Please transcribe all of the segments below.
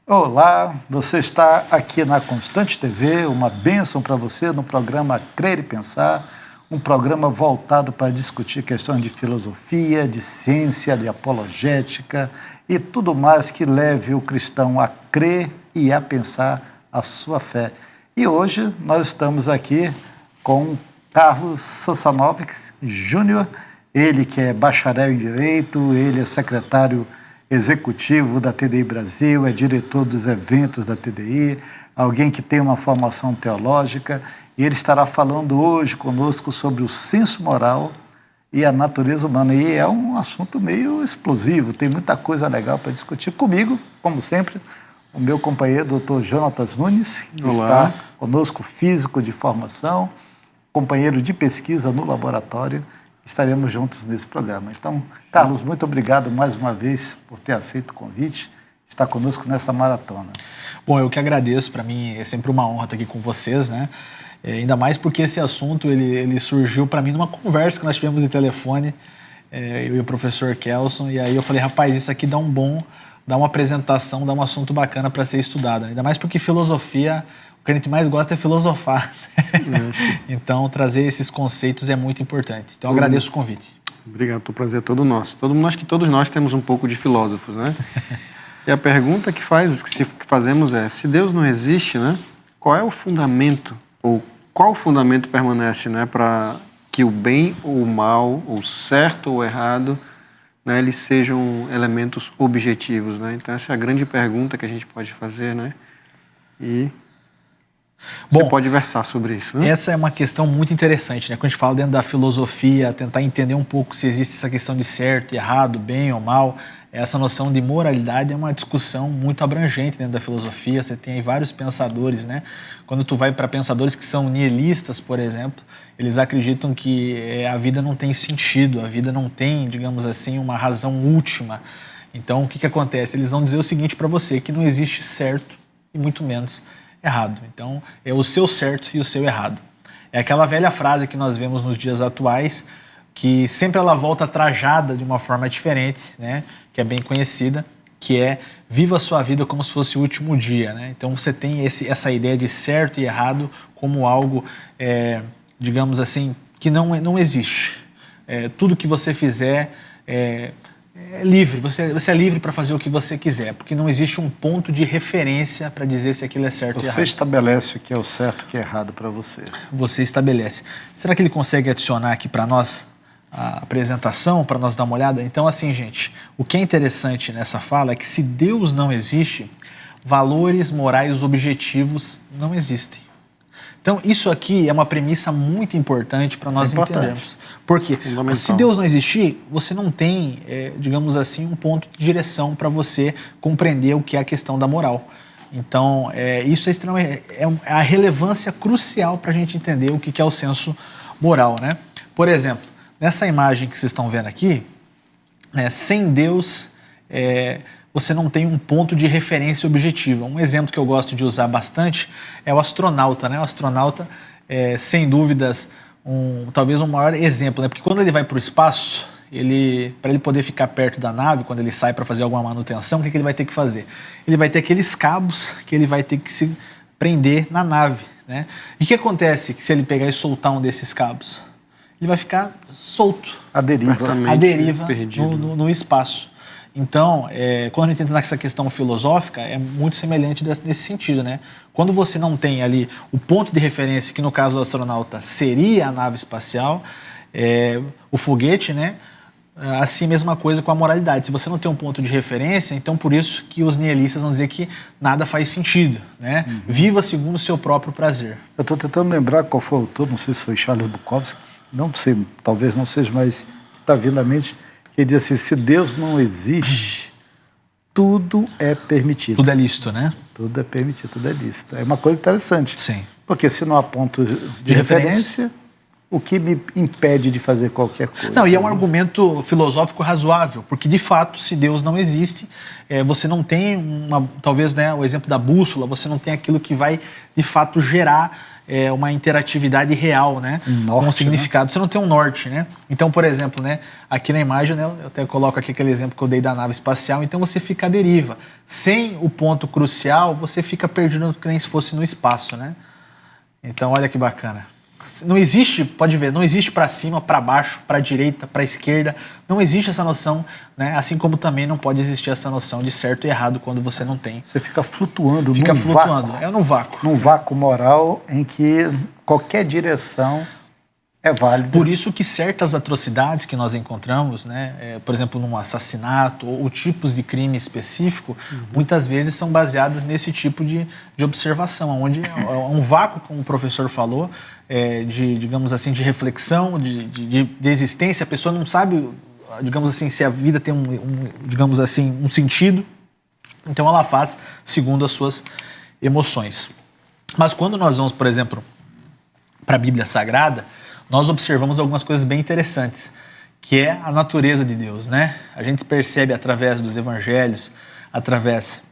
Olá, você está aqui na Constante TV, uma bênção para você no programa Crer e Pensar, um programa voltado para discutir questões de filosofia, de ciência, de apologética e tudo mais que leve o cristão a crer e a pensar a sua fé. E hoje nós estamos aqui com Carlos Sassanovic Júnior, ele que é bacharel em Direito, ele é secretário executivo da TDI Brasil, é diretor dos eventos da TDI, alguém que tem uma formação teológica, e ele estará falando hoje conosco sobre o senso moral e a natureza humana. E é um assunto meio explosivo, tem muita coisa legal para discutir. Comigo, como sempre, o meu companheiro, doutor Jonatas Nunes, que está conosco, físico de formação, companheiro de pesquisa no laboratório. Estaremos juntos nesse programa. Então, Carlos, muito obrigado mais uma vez por ter aceito o convite, estar conosco nessa maratona. Bom, eu que agradeço, para mim é sempre uma honra estar aqui com vocês, né? Ainda mais porque esse assunto ele surgiu para mim numa conversa que nós tivemos em telefone, eu e o professor Kelson, e aí eu falei, rapaz, isso aqui dá uma apresentação, dá um assunto bacana para ser estudado. Ainda mais porque filosofia, o que a gente mais gosta é filosofar. Então, trazer esses conceitos é muito importante. Então, eu agradeço o convite. Obrigado, o prazer é todo nosso. Acho que todos nós temos um pouco de filósofos, né? E a pergunta que fazemos é, se Deus não existe, né? Qual é o fundamento, ou qual fundamento permanece, né, para que o bem ou o mal, ou certo ou errado, né, eles sejam elementos objetivos, né? Então, essa é a grande pergunta que a gente pode fazer, né? E você pode versar sobre isso, né? Essa é uma questão muito interessante, né? Quando a gente fala dentro da filosofia, tentar entender um pouco se existe essa questão de certo e errado, bem ou mal, essa noção de moralidade é uma discussão muito abrangente dentro da filosofia. Você tem aí vários pensadores, né? Quando tu vai para pensadores que são nihilistas, por exemplo, eles acreditam que a vida não tem sentido, a vida não tem, digamos assim, uma razão última. Então, o que acontece? Eles vão dizer o seguinte para você, que não existe certo e muito menos errado. Então, é o seu certo e o seu errado. É aquela velha frase que nós vemos nos dias atuais, que sempre ela volta trajada de uma forma diferente, né? Que é bem conhecida, que é viva a sua vida como se fosse o último dia, né? Então, você tem essa ideia de certo e errado como algo, digamos assim, que não existe. Tudo que você fizer é livre, você é livre para fazer o que você quiser, porque não existe um ponto de referência para dizer se aquilo é certo e errado. Você estabelece o que é o certo e o que é errado para você. Você estabelece. Será que ele consegue adicionar aqui para nós a apresentação, para nós dar uma olhada? Então, assim, gente, o que é interessante nessa fala é que se Deus não existe, valores morais objetivos não existem. Então, isso aqui é uma premissa muito importante para nós entendermos. Porque se Deus não existir, você não tem, digamos assim, um ponto de direção para você compreender o que é a questão da moral. Então, isso é a relevância crucial para a gente entender o que é o senso moral, né? Por exemplo, nessa imagem que vocês estão vendo aqui, sem Deus, você não tem um ponto de referência objetiva. Um exemplo que eu gosto de usar bastante é o astronauta, né? O astronauta sem dúvidas, talvez um maior exemplo, né? Porque quando ele vai para o espaço, para ele poder ficar perto da nave, quando ele sai para fazer alguma manutenção, o que ele vai ter que fazer? Ele vai ter aqueles cabos que ele vai ter que se prender na nave, né? E o que acontece se ele pegar e soltar um desses cabos? Ele vai ficar solto, à deriva no espaço. Então, quando a gente entra nessa questão filosófica, é muito semelhante nesse sentido, né? Quando você não tem ali o ponto de referência, que no caso do astronauta seria a nave espacial, o foguete, né? Assim, mesma coisa com a moralidade. Se você não tem um ponto de referência, então por isso que os nihilistas vão dizer que nada faz sentido, né? Viva segundo o seu próprio prazer. Eu estou tentando lembrar qual foi o autor, não sei se foi Charles Bukowski, não sei, talvez não seja, mas está vindo à mente, que ele diz assim, se Deus não existe, tudo é permitido. Tudo é lícito, né? Tudo é permitido, tudo é lícito. É uma coisa interessante. Sim. Porque se não há ponto de referência, o que me impede de fazer qualquer coisa? Não, e é um argumento filosófico razoável, porque de fato, se Deus não existe, você não tem talvez, né, o exemplo da bússola, você não tem aquilo que vai de fato gerar uma interatividade real, né? Norte, com o significado. Você não tem um norte, né? Então, por exemplo, né, aqui na imagem, né, eu até coloco aqui aquele exemplo que eu dei da nave espacial, então você fica à deriva. Sem o ponto crucial, você fica perdido que nem se fosse no espaço, né? Então, olha que bacana. Não existe, pode ver, não existe para cima, para baixo, para direita, para esquerda. Não existe essa noção, né? Assim como também não pode existir essa noção de certo e errado quando você não tem. Você fica flutuando Fica num flutuando, vácuo. é no vácuo. Num vácuo moral em que qualquer direção é válida. Por isso que certas atrocidades que nós encontramos, né, por exemplo, num assassinato ou tipos de crime específico, muitas vezes são baseadas nesse tipo de observação, onde é um vácuo, como o professor falou, digamos assim, de reflexão, de existência. A pessoa não sabe, digamos assim, se a vida tem digamos assim, um sentido. Então ela faz segundo as suas emoções. Mas quando nós vamos, por exemplo, para a Bíblia Sagrada, nós observamos algumas coisas bem interessantes, que é a natureza de Deus, né? A gente percebe através dos evangelhos, através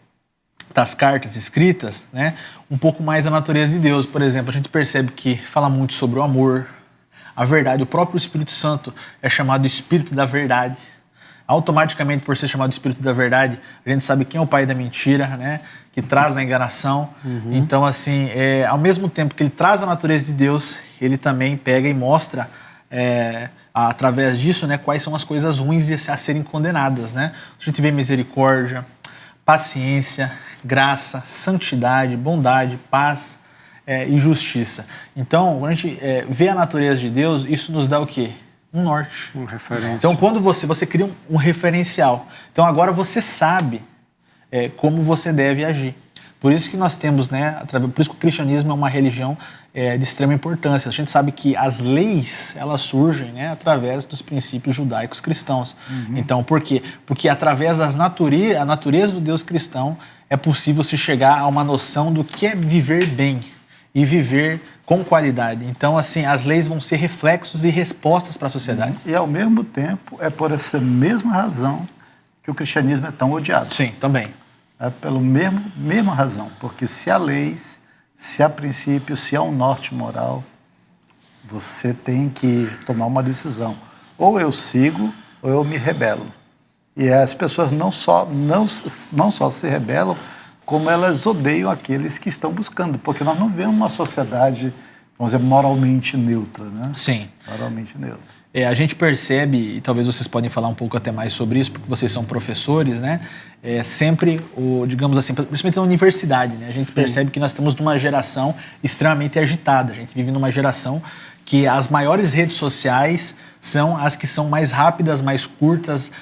das cartas escritas, né, um pouco mais a natureza de Deus. Por exemplo, a gente percebe que fala muito sobre o amor, a verdade. O próprio Espírito Santo é chamado Espírito da Verdade. Automaticamente, por ser chamado Espírito da Verdade, a gente sabe quem é o pai da mentira, né, que traz a enganação. Então, assim, ao mesmo tempo que ele traz a natureza de Deus, ele também pega e mostra, através disso, né, quais são as coisas ruins a serem condenadas, né? A gente vê misericórdia, paciência, graça, santidade, bondade, paz e justiça. Então, quando a gente vê a natureza de Deus, isso nos dá o quê? Um norte. Um referência. Então, quando você cria um referencial. Então, agora você sabe como você deve agir. Por isso que nós temos, né, por isso que o cristianismo é uma religião de extrema importância. A gente sabe que as leis, elas surgem, né, através dos princípios judaicos cristãos. Então, por quê? Porque através da natureza do Deus cristão é possível se chegar a uma noção do que é viver bem e viver com qualidade. Então, assim, as leis vão ser reflexos e respostas para a sociedade. E, ao mesmo tempo, é por essa mesma razão que o cristianismo é tão odiado. Sim, também. É pela mesma razão. Porque se há leis, se há princípios, se há um norte moral, você tem que tomar uma decisão. Ou eu sigo, ou eu me rebelo. E as pessoas não só se rebelam, como elas odeiam aqueles que estão buscando. Porque nós não vemos uma sociedade, vamos dizer, moralmente neutra, né? Sim. Moralmente neutra. A gente percebe, e talvez vocês podem falar um pouco até mais sobre isso, porque vocês são professores, né? Sempre, digamos assim, principalmente na universidade, né? A gente percebe que nós estamos numa geração extremamente agitada. A gente vive numa geração que as maiores redes sociais são as que são mais rápidas, mais curtas.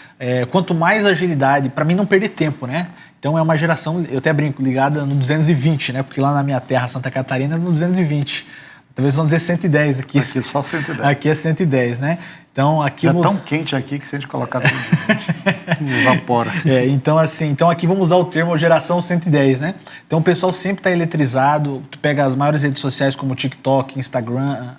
Quanto mais agilidade, para mim não perder tempo, né? Então é uma geração, eu até brinco, ligada no 220, né? Porque lá na minha terra, Santa Catarina, é no 220. Talvez vão dizer 110 aqui. Aqui só 110. Aqui é 110, né? Então aqui é tão quente aqui que se a gente colocar 120, evapora. Então aqui vamos usar o termo geração 110, né? Então o pessoal sempre está eletrizado. Tu pega as maiores redes sociais como o TikTok, Instagram,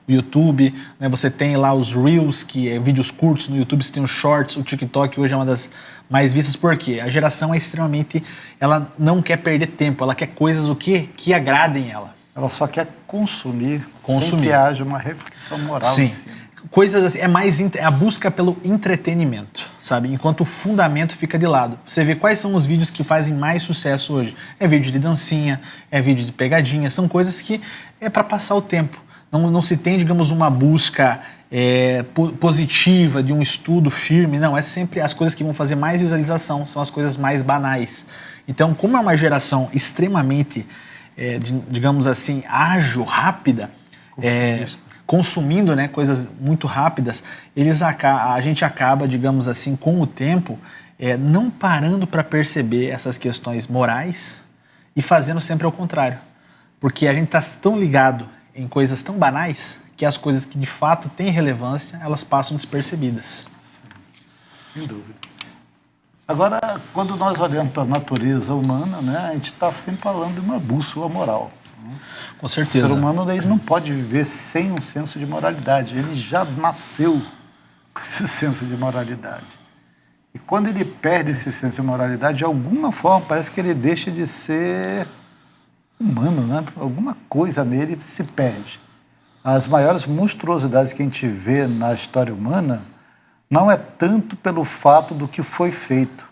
o YouTube, né? Você tem lá os Reels, que é vídeos curtos no YouTube, você tem os Shorts, o TikTok hoje é uma das mais vistas. Por quê? A geração é extremamente... Ela não quer perder tempo, ela quer coisas que agradem ela. Ela só quer consumir sem que haja uma reflexão moral. Sim. Em cima. Coisas assim, é a busca pelo entretenimento, sabe? Enquanto o fundamento fica de lado. Você vê quais são os vídeos que fazem mais sucesso hoje. É vídeo de dancinha, é vídeo de pegadinha, são coisas que é para passar o tempo. Não se tem, digamos, uma busca positiva de um estudo firme, não. É sempre as coisas que vão fazer mais visualização, são as coisas mais banais. Então, como é uma geração extremamente... digamos assim, ágil, rápida, consumindo, né, coisas muito rápidas, a gente acaba, digamos assim, com o tempo, não parando para perceber essas questões morais e fazendo sempre ao contrário. Porque a gente está tão ligado em coisas tão banais que as coisas que de fato têm relevância, elas passam despercebidas. Sim, sem dúvida. Agora, quando nós olhamos para a natureza humana, né, a gente está sempre falando de uma bússola moral. Né? Com certeza. O ser humano ele não pode viver sem um senso de moralidade. Ele já nasceu com esse senso de moralidade. E quando ele perde esse senso de moralidade, de alguma forma, parece que ele deixa de ser humano, né? Alguma coisa nele se perde. As maiores monstruosidades que a gente vê na história humana não é tanto pelo fato do que foi feito,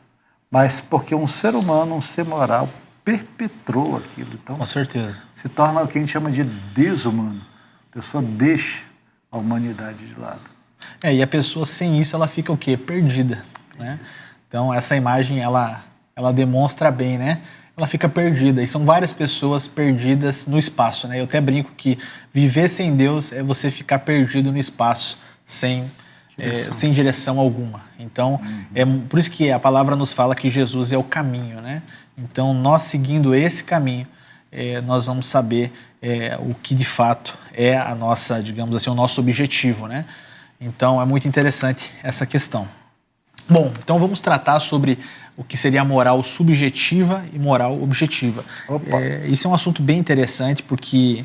mas porque um ser humano, um ser moral, perpetrou aquilo. Então, Com certeza. se torna o que a gente chama de desumano. A pessoa deixa a humanidade de lado. E a pessoa sem isso, ela fica o quê? Perdida, né? Então, essa imagem, ela demonstra bem, né? Ela fica perdida. E são várias pessoas perdidas no espaço, né? Eu até brinco que viver sem Deus é você ficar perdido no espaço, sem direção alguma. Então, é por isso que a palavra nos fala que Jesus é o caminho, né? Então, nós seguindo esse caminho, nós vamos saber o que de fato é a nossa, digamos assim, o nosso objetivo, né? Então, é muito interessante essa questão. Bom, então vamos tratar sobre o que seria a moral subjetiva e moral objetiva. Isso é um assunto bem interessante porque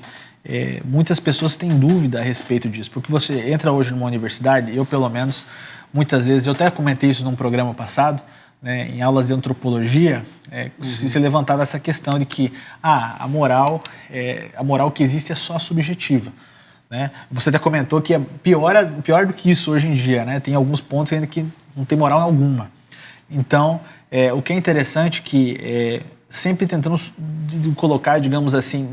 muitas pessoas têm dúvida a respeito disso. Porque você entra hoje numa universidade, eu pelo menos, muitas vezes, eu até comentei isso num programa passado, né, em aulas de antropologia, se levantava essa questão de que a moral que existe é só subjetiva. Né? Você até comentou que é pior do que isso hoje em dia, né? Tem alguns pontos ainda que não tem moral alguma. Então, o que é interessante é que sempre tentando colocar, digamos assim,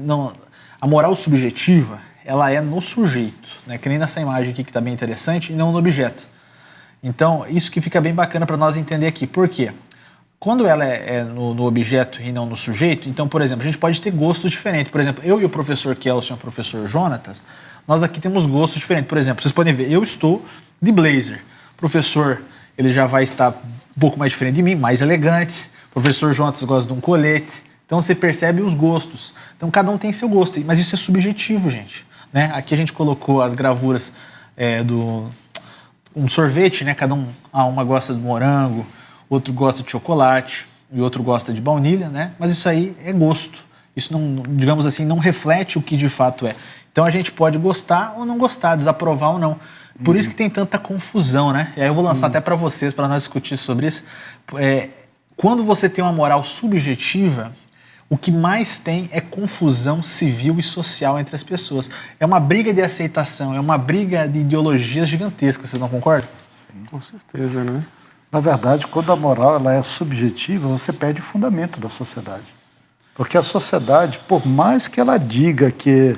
a moral subjetiva, ela é no sujeito, né? Que nem nessa imagem aqui que está bem interessante, e não no objeto. Então, isso que fica bem bacana para nós entender aqui. Por quê? Quando ela é no objeto e não no sujeito, então, por exemplo, a gente pode ter gostos diferentes. Por exemplo, eu e o professor Kelson e o professor Jonatas, nós aqui temos gostos diferentes. Por exemplo, vocês podem ver, eu estou de blazer. O professor, ele já vai estar um pouco mais diferente de mim, mais elegante. O professor Jonatas gosta de um colete. Então, você percebe os gostos. Então, cada um tem seu gosto. Mas isso é subjetivo, gente. Né? Aqui a gente colocou as gravuras um sorvete, né? Cada um, uma gosta de morango, outro gosta de chocolate e outro gosta de baunilha, né? Mas isso aí é gosto. Isso não, digamos assim, não reflete o que de fato é. Então a gente pode gostar ou não gostar, desaprovar ou não. Por isso que tem tanta confusão, né? E aí eu vou lançar até para vocês, para nós discutir sobre isso. Quando você tem uma moral subjetiva, o que mais tem é confusão civil e social entre as pessoas. É uma briga de aceitação, é uma briga de ideologias gigantescas, vocês não concordam? Sim, com certeza, né? Na verdade, quando a moral ela é subjetiva, você perde o fundamento da sociedade. Porque a sociedade, por mais que ela diga que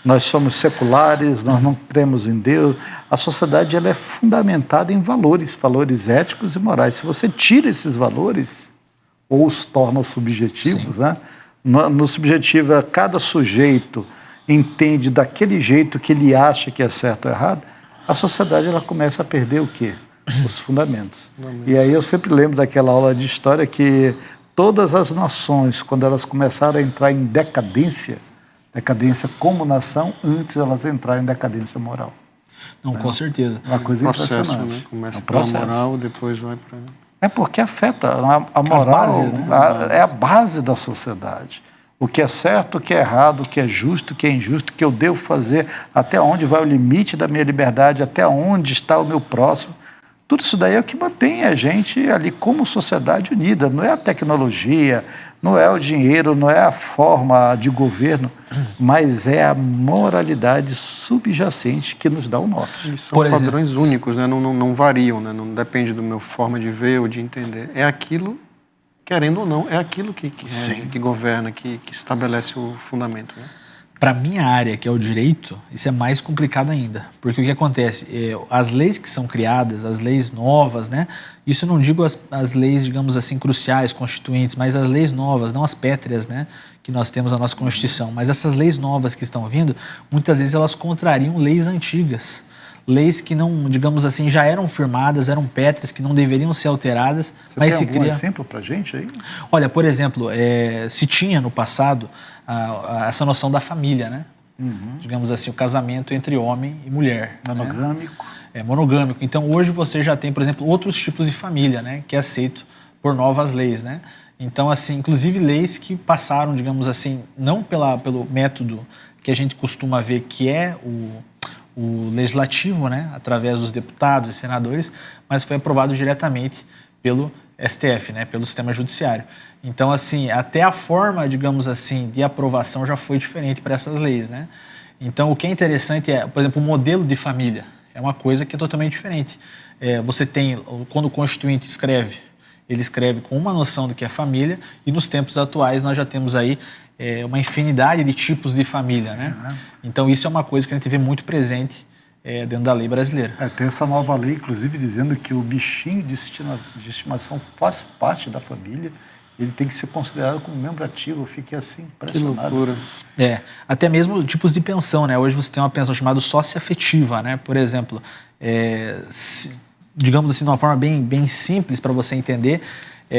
nós somos seculares, nós não cremos em Deus, a sociedade ela é fundamentada em valores éticos e morais. Se você tira esses valores, ou os torna subjetivos, né? No subjetivo, cada sujeito entende daquele jeito que ele acha que é certo ou errado, a sociedade ela começa a perder o quê? Os fundamentos. E aí eu sempre lembro daquela aula de história que todas as nações, quando elas começaram a entrar em decadência como nação, antes elas entraram em decadência moral. Não, com certeza. Uma coisa impressionante. Né? Começa pela moral, depois vai para... É porque afeta a moral, as bases, né? É a base da sociedade. O que é certo, o que é errado, o que é justo, o que é injusto, o que eu devo fazer, até onde vai o limite da minha liberdade, até onde está o meu próximo. Tudo isso daí é o que mantém a gente ali como sociedade unida. Não é a tecnologia, não é o dinheiro, não é a forma de governo, mas é a moralidade subjacente que nos dá o norte. E são padrões únicos, né? Não variam, né? Não depende do meu forma de ver ou de entender. É aquilo, querendo ou não, é aquilo que governa, que estabelece o fundamento, né? Para minha área, que é o direito, isso é mais complicado ainda. Porque o que acontece? As leis que são criadas, as leis novas, né? Isso eu não digo as leis, digamos assim, cruciais, constituintes, mas as leis novas, não as pétreas, né? Que nós temos na nossa Constituição. Mas essas leis novas que estão vindo, muitas vezes elas contrariam leis antigas. Leis que não, digamos assim, já eram firmadas, eram pétreas, que não deveriam ser alteradas. Você mas tem algum exemplo para a gente aí? Olha, por exemplo, se tinha no passado essa noção da família, né? Digamos assim, o casamento entre homem e mulher. Monogâmico. Né? Monogâmico. Então, hoje você já tem, por exemplo, outros tipos de família, né? Que é aceito por novas leis, né? Então, assim, inclusive leis que passaram, digamos assim, não pelo método que a gente costuma ver, que é o legislativo, né, através dos deputados e senadores, mas foi aprovado diretamente pelo STF, né, pelo sistema judiciário. Então, assim, até a forma, digamos assim, de aprovação já foi diferente para essas leis, né? Então, o que é interessante é, por exemplo, o modelo de família é uma coisa que é totalmente diferente. Você tem, quando o Constituinte escreve, ele escreve com uma noção do que é família, e nos tempos atuais nós já temos aí uma infinidade de tipos de família, né? Então, isso é uma coisa que a gente vê muito presente dentro da lei brasileira. Tem essa nova lei, inclusive, dizendo que o bichinho de estimação faz parte da família, ele tem que ser considerado como membro ativo. Eu fiquei assim, impressionado. Que loucura. Até mesmo tipos de pensão, né? Hoje você tem uma pensão chamada socioafetiva, né? Por exemplo, digamos assim, de uma forma bem simples para você entender,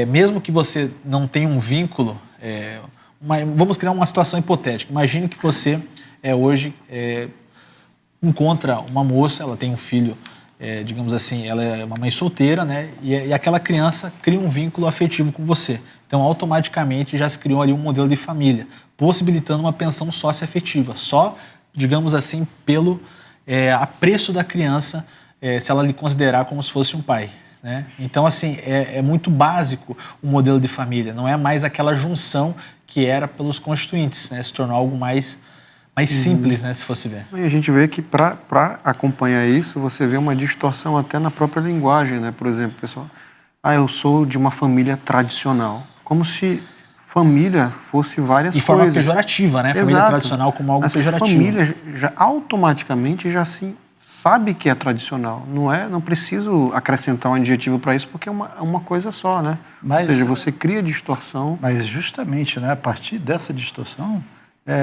mesmo que você não tenha um vínculo, vamos criar uma situação hipotética. Imagine que você hoje encontra uma moça, ela tem um filho, digamos assim, ela é uma mãe solteira, né? E aquela criança cria um vínculo afetivo com você. Então, automaticamente, já se criou ali um modelo de família, possibilitando uma pensão socioafetiva, só, digamos assim, pelo apreço da criança, se ela lhe considerar como se fosse um pai, né? Então, assim, é muito básico o modelo de família, não é mais aquela junção que era pelos constituintes, né? Se tornou algo mais simples, né, se fosse ver. E a gente vê que para acompanhar isso, você vê uma distorção até na própria linguagem, né? Por exemplo, pessoal, eu sou de uma família tradicional. Como se família fosse várias coisas. E forma pejorativa, né? Exato. Família tradicional como algo pejorativo. Família já automaticamente já assim, sabe que é tradicional. Não preciso acrescentar um adjetivo para isso, porque é uma coisa só, né? Ou seja, você cria distorção. Mas justamente, né, a partir dessa distorção,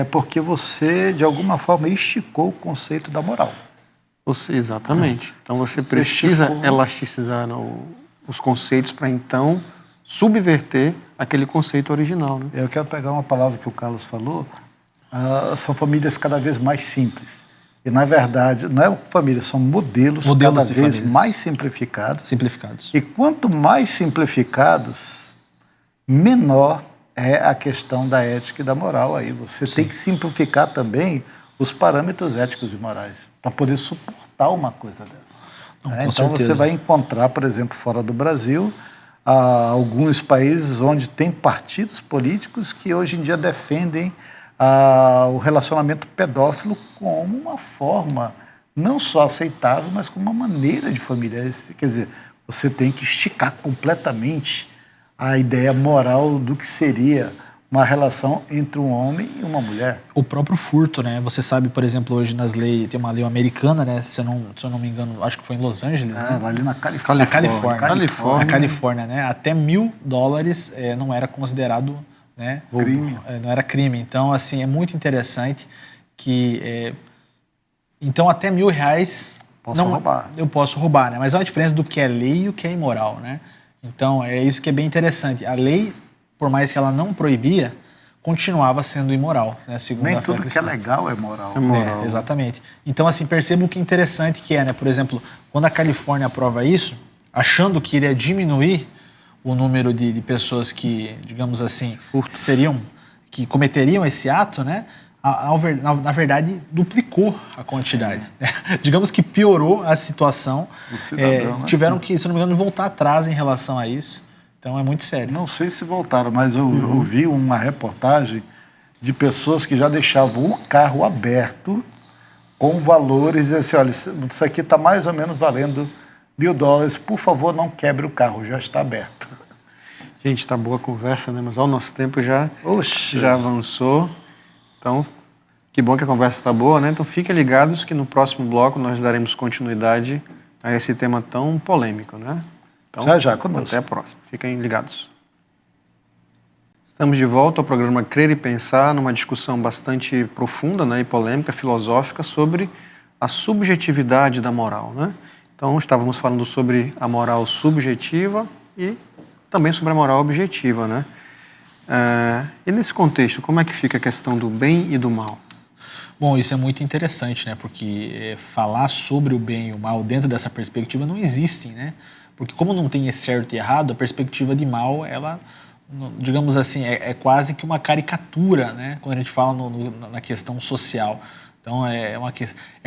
porque você, de alguma forma, esticou o conceito da moral. Exatamente. Então você precisa elasticizar os conceitos para então subverter aquele conceito original, né? Eu quero pegar uma palavra que o Carlos falou, são famílias cada vez mais simples. E, na verdade, não é família, são modelos cada vez mais simplificados. E quanto mais simplificados, menor é a questão da ética e da moral. Aí você tem que simplificar também os parâmetros éticos e morais para poder suportar uma coisa dessa. Então certeza. Você vai encontrar, por exemplo, fora do Brasil, alguns países onde tem partidos políticos que hoje em dia defendem o relacionamento pedófilo como uma forma não só aceitável, mas como uma maneira de família. Quer dizer, você tem que esticar completamente a ideia moral do que seria uma relação entre um homem e uma mulher. O próprio furto, né? Você sabe, por exemplo, hoje nas leis, tem uma lei americana, né? Se eu não me engano, acho que foi em Los Angeles, né? Ali na Califórnia. Na Califórnia, né? Até $1.000 não era considerado, né, crime. Não era crime. Então, assim, é muito interessante que... então, até R$1.000... eu posso roubar, né? Mas há uma diferença do que é lei e o que é imoral, né? Então, é isso que é bem interessante. A lei, por mais que ela não proibia, continuava sendo imoral, né? Segundo Nem a fé tudo cristã. que é legal é moral. Exatamente. Então, assim, perceba o que interessante que é, né? Por exemplo, quando a Califórnia aprova isso, achando que iria diminuir o número de pessoas que, digamos assim, que cometeriam esse ato, né? Na verdade, duplicou a quantidade. Digamos que piorou a situação. Cidadão, né? Tiveram que, se não me engano, voltar atrás em relação a isso. Então, é muito sério. Não sei se voltaram, mas eu vi uma reportagem de pessoas que já deixavam o carro aberto com valores e assim, olha, isso aqui está mais ou menos valendo $1.000, por favor, não quebre o carro, já está aberto. Gente, está boa a conversa, né? Mas o nosso tempo já Oxa. avançou. Então, que bom que a conversa está boa, né? Então, fiquem ligados que no próximo bloco nós daremos continuidade a esse tema tão polêmico, né? Então, já conosco. Até a próxima. Fiquem ligados. Estamos de volta ao programa Crer e Pensar, numa discussão bastante profunda, né, e polêmica, filosófica, sobre a subjetividade da moral, né? Então, estávamos falando sobre a moral subjetiva e também sobre a moral objetiva, né? E nesse contexto, como é que fica a questão do bem e do mal? Bom, isso é muito interessante, né? Porque falar sobre o bem e o mal dentro dessa perspectiva não existem, né? Porque como não tem certo e errado, a perspectiva de mal, ela, digamos assim, é quase que uma caricatura, né? Quando a gente fala na questão social. Então, é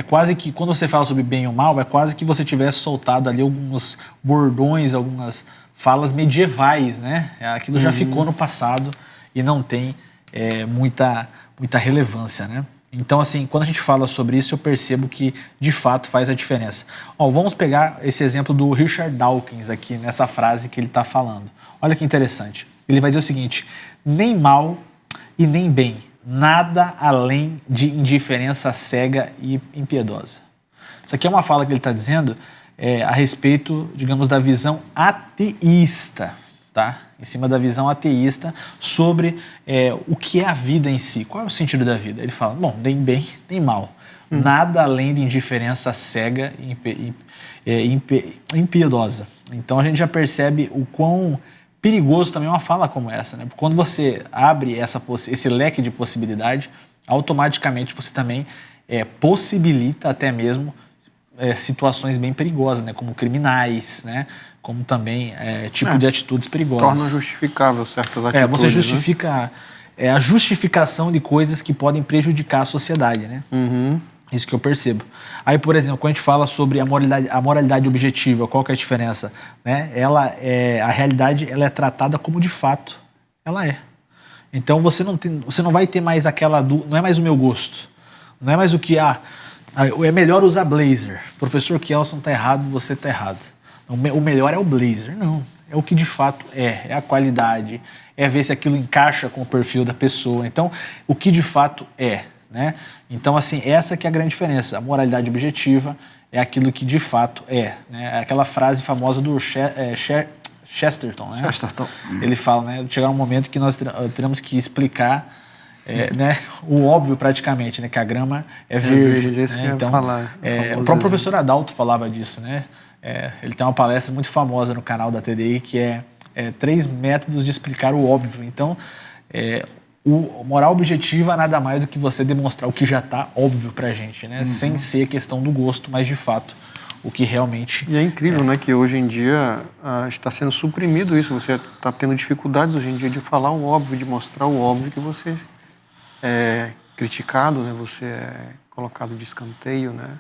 quase que, quando você fala sobre bem ou mal, é quase que você tivesse soltado ali alguns bordões, algumas falas medievais, né? Aquilo já ficou no passado e não tem muita relevância, né? Então, assim, quando a gente fala sobre isso, eu percebo que, de fato, faz a diferença. Ó, vamos pegar esse exemplo do Richard Dawkins aqui, nessa frase que ele está falando. Olha que interessante. Ele vai dizer o seguinte: nem mal e nem bem, nada além de indiferença cega e impiedosa. Isso aqui é uma fala que ele está dizendo a respeito, digamos, da visão ateísta, tá? Em cima da visão ateísta sobre o que é a vida em si. Qual é o sentido da vida? Ele fala, bom, nem bem, nem mal. Nada além de indiferença cega e impiedosa. Então a gente já percebe o quão perigoso também é uma fala como essa, né? Quando você abre esse leque de possibilidade, automaticamente você também possibilita até mesmo situações bem perigosas, né? Como criminais, né? Como também de atitudes perigosas. Torna justificável certas atitudes. Você justifica a justificação de coisas que podem prejudicar a sociedade, né? Isso que eu percebo. Aí, por exemplo, quando a gente fala sobre a moralidade objetiva, qual que é a diferença? Né? A realidade ela é tratada como de fato ela é. Então você não vai ter mais não é mais o meu gosto. Não é mais o que é melhor usar blazer. Professor Kelson está errado, você está errado. O melhor é o blazer. Não, é o que de fato é a qualidade, é ver se aquilo encaixa com o perfil da pessoa. Então, o que de fato é. Né? Então, assim, essa que é a grande diferença. A moralidade objetiva é aquilo que de fato é. Né? É aquela frase famosa do Chesterton. Né? Chesterton. Ele fala, né, chegar um momento que nós teremos que explicar né, o óbvio praticamente, né, que a grama é verde. Né? Então, o próprio professor Adalto falava disso. Né? Ele tem uma palestra muito famosa no canal da TDI que é 3 métodos de explicar o óbvio. Então, o moral objetiva nada mais do que você demonstrar o que já está óbvio pra gente, né? Sem ser questão do gosto, mas de fato o que realmente... E é incrível, né, que hoje em dia está sendo suprimido isso. Você está tendo dificuldades hoje em dia de falar o óbvio, de mostrar o óbvio, que você é criticado, né? Você é colocado de escanteio, né?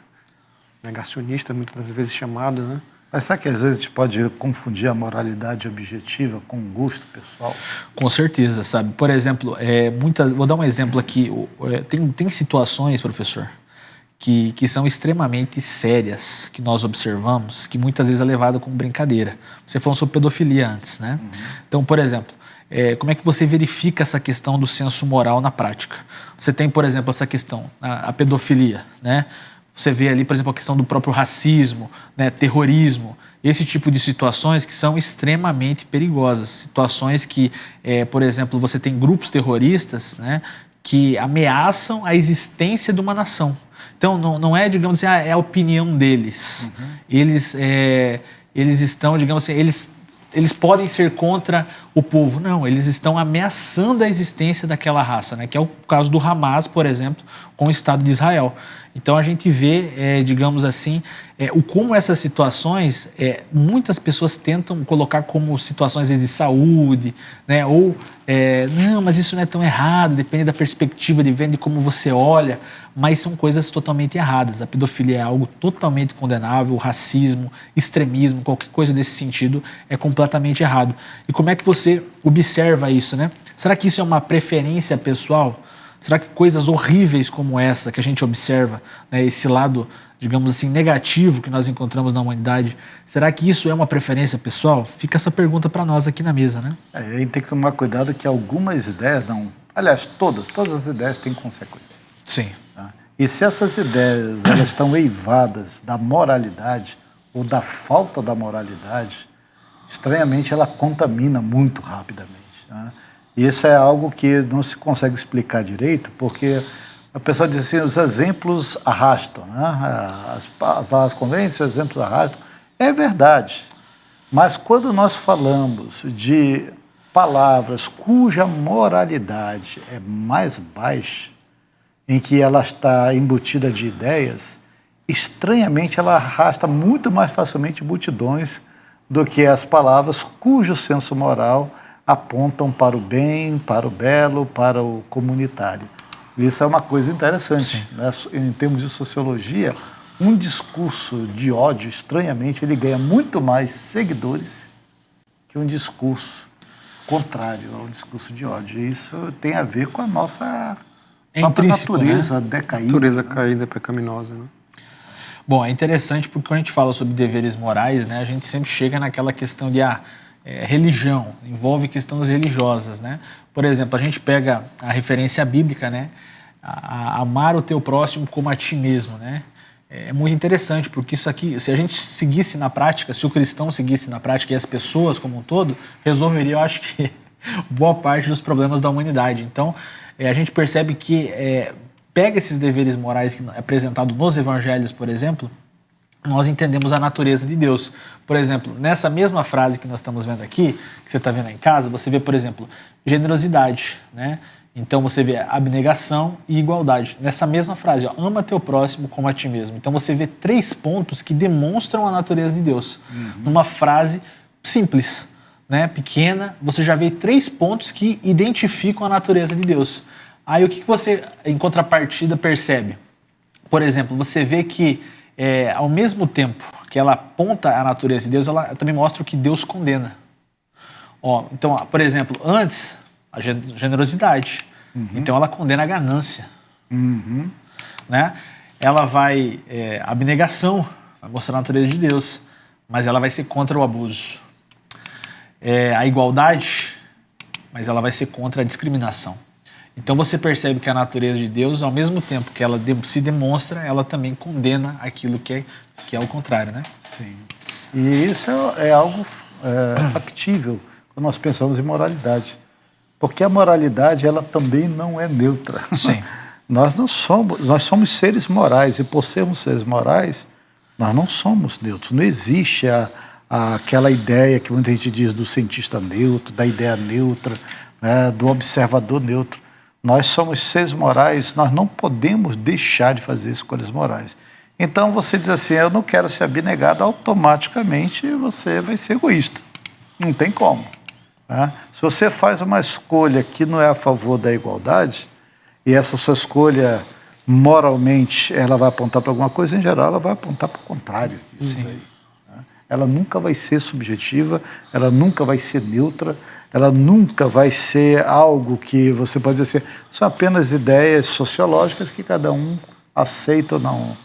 Negacionista, muitas das vezes chamado, né? Mas será que às vezes a gente pode confundir a moralidade objetiva com o gosto pessoal? Com certeza, sabe? Por exemplo, vou dar um exemplo aqui. Tem situações, professor, que são extremamente sérias, que nós observamos, que muitas vezes é levada como brincadeira. Você falou sobre pedofilia antes, né? Então, por exemplo, como é que você verifica essa questão do senso moral na prática? Você tem, por exemplo, essa questão, a pedofilia, né? Você vê ali, por exemplo, a questão do próprio racismo, né, terrorismo, esse tipo de situações que são extremamente perigosas. Situações que, por exemplo, você tem grupos terroristas, né, que ameaçam a existência de uma nação. Então, não é, digamos assim, é a opinião deles. Eles estão, digamos assim, eles podem ser contra o povo. Não, eles estão ameaçando a existência daquela raça, né? Que é o caso do Hamas, por exemplo, com o Estado de Israel. Então a gente vê, digamos assim, como essas situações, muitas pessoas tentam colocar como situações de saúde, né? Ou, não, mas isso não é tão errado, depende da perspectiva de ver, de como você olha, mas são coisas totalmente erradas. A pedofilia é algo totalmente condenável, o racismo, extremismo, qualquer coisa desse sentido é completamente errado. E como é que você observa isso, né? Será que isso é uma preferência pessoal? Será que coisas horríveis como essa que a gente observa, né, esse lado, digamos assim, negativo que nós encontramos na humanidade, será que isso é uma preferência pessoal? Fica essa pergunta para nós aqui na mesa, né? A gente tem que tomar cuidado que algumas ideias não... Aliás, todas as ideias têm consequências. Sim. Tá? E se essas ideias elas estão eivadas da moralidade ou da falta da moralidade, estranhamente ela contamina muito rapidamente. Tá? E isso é algo que não se consegue explicar direito, porque a pessoa diz assim, os exemplos arrastam, né? As convênios, os exemplos arrastam. É verdade, mas quando nós falamos de palavras cuja moralidade é mais baixa, em que ela está embutida de ideias, estranhamente ela arrasta muito mais facilmente multidões do que as palavras cujo senso moral apontam para o bem, para o belo, para o comunitário. Isso é uma coisa interessante. Né? Em termos de sociologia, um discurso de ódio, estranhamente, ele ganha muito mais seguidores que um discurso contrário ao discurso de ódio. E isso tem a ver com a nossa própria natureza, né? Decaída. Natureza caída, pecaminosa, né? Bom, é interessante porque quando a gente fala sobre deveres morais, né, a gente sempre chega naquela questão de religião, envolve questões religiosas, né? Por exemplo, a gente pega a referência bíblica, né, a amar o teu próximo como a ti mesmo, né? É muito interessante, porque isso aqui, se a gente seguisse na prática, se o cristão seguisse na prática e as pessoas como um todo, resolveria, eu acho que, boa parte dos problemas da humanidade. Então, a gente percebe que pega esses deveres morais que é apresentado nos evangelhos, por exemplo, nós entendemos a natureza de Deus. Por exemplo, nessa mesma frase que nós estamos vendo aqui, que você está vendo aí em casa, você vê, por exemplo, generosidade, né? Então você vê abnegação e igualdade. Nessa mesma frase, ó, ama teu próximo como a ti mesmo. Então você vê 3 pontos que demonstram a natureza de Deus. Numa frase simples, né? Pequena, você já vê 3 pontos que identificam a natureza de Deus. Aí o que você, em contrapartida, percebe? Por exemplo, você vê que, ao mesmo tempo que ela aponta a natureza de Deus, ela também mostra o que Deus condena. Ó, então, por exemplo, antes, a generosidade. Então, ela condena a ganância. Né? Ela vai, a abnegação, vai mostrar a natureza de Deus, mas ela vai ser contra o abuso. A igualdade, mas ela vai ser contra a discriminação. Então você percebe que a natureza de Deus, ao mesmo tempo que ela se demonstra, ela também condena aquilo que é o contrário, né? Sim. E isso é algo factível quando nós pensamos em moralidade. Porque a moralidade, ela também não é neutra. Sim. Nós somos seres morais, e por sermos seres morais, nós não somos neutros. Não existe aquela ideia que muita gente diz do cientista neutro, da ideia neutra, né, do observador neutro. Nós somos seres morais, nós não podemos deixar de fazer escolhas morais. Então você diz assim, eu não quero ser abnegado, automaticamente você vai ser egoísta. Não tem como. Né? Se você faz uma escolha que não é a favor da igualdade, e essa sua escolha moralmente ela vai apontar para alguma coisa, em geral ela vai apontar para o contrário disso aí. Né? Ela nunca vai ser subjetiva, ela nunca vai ser neutra, ela nunca vai ser algo que você pode dizer assim, são apenas ideias sociológicas que cada um aceita ou não.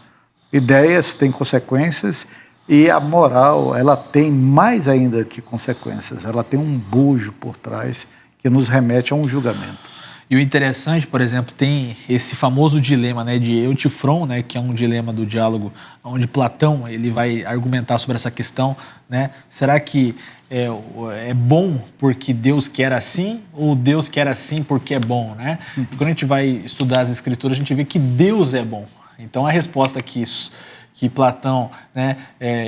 Ideias têm consequências e a moral, ela tem mais ainda que consequências, ela tem um bojo por trás que nos remete a um julgamento. E o interessante, por exemplo, tem esse famoso dilema, né, de Eutifron, né, que é um dilema do diálogo, onde Platão ele vai argumentar sobre essa questão, né? Será que é bom porque Deus quer assim ou Deus quer assim porque é bom, né? E quando a gente vai estudar as escrituras, a gente vê que Deus é bom. Então a resposta que Platão, né,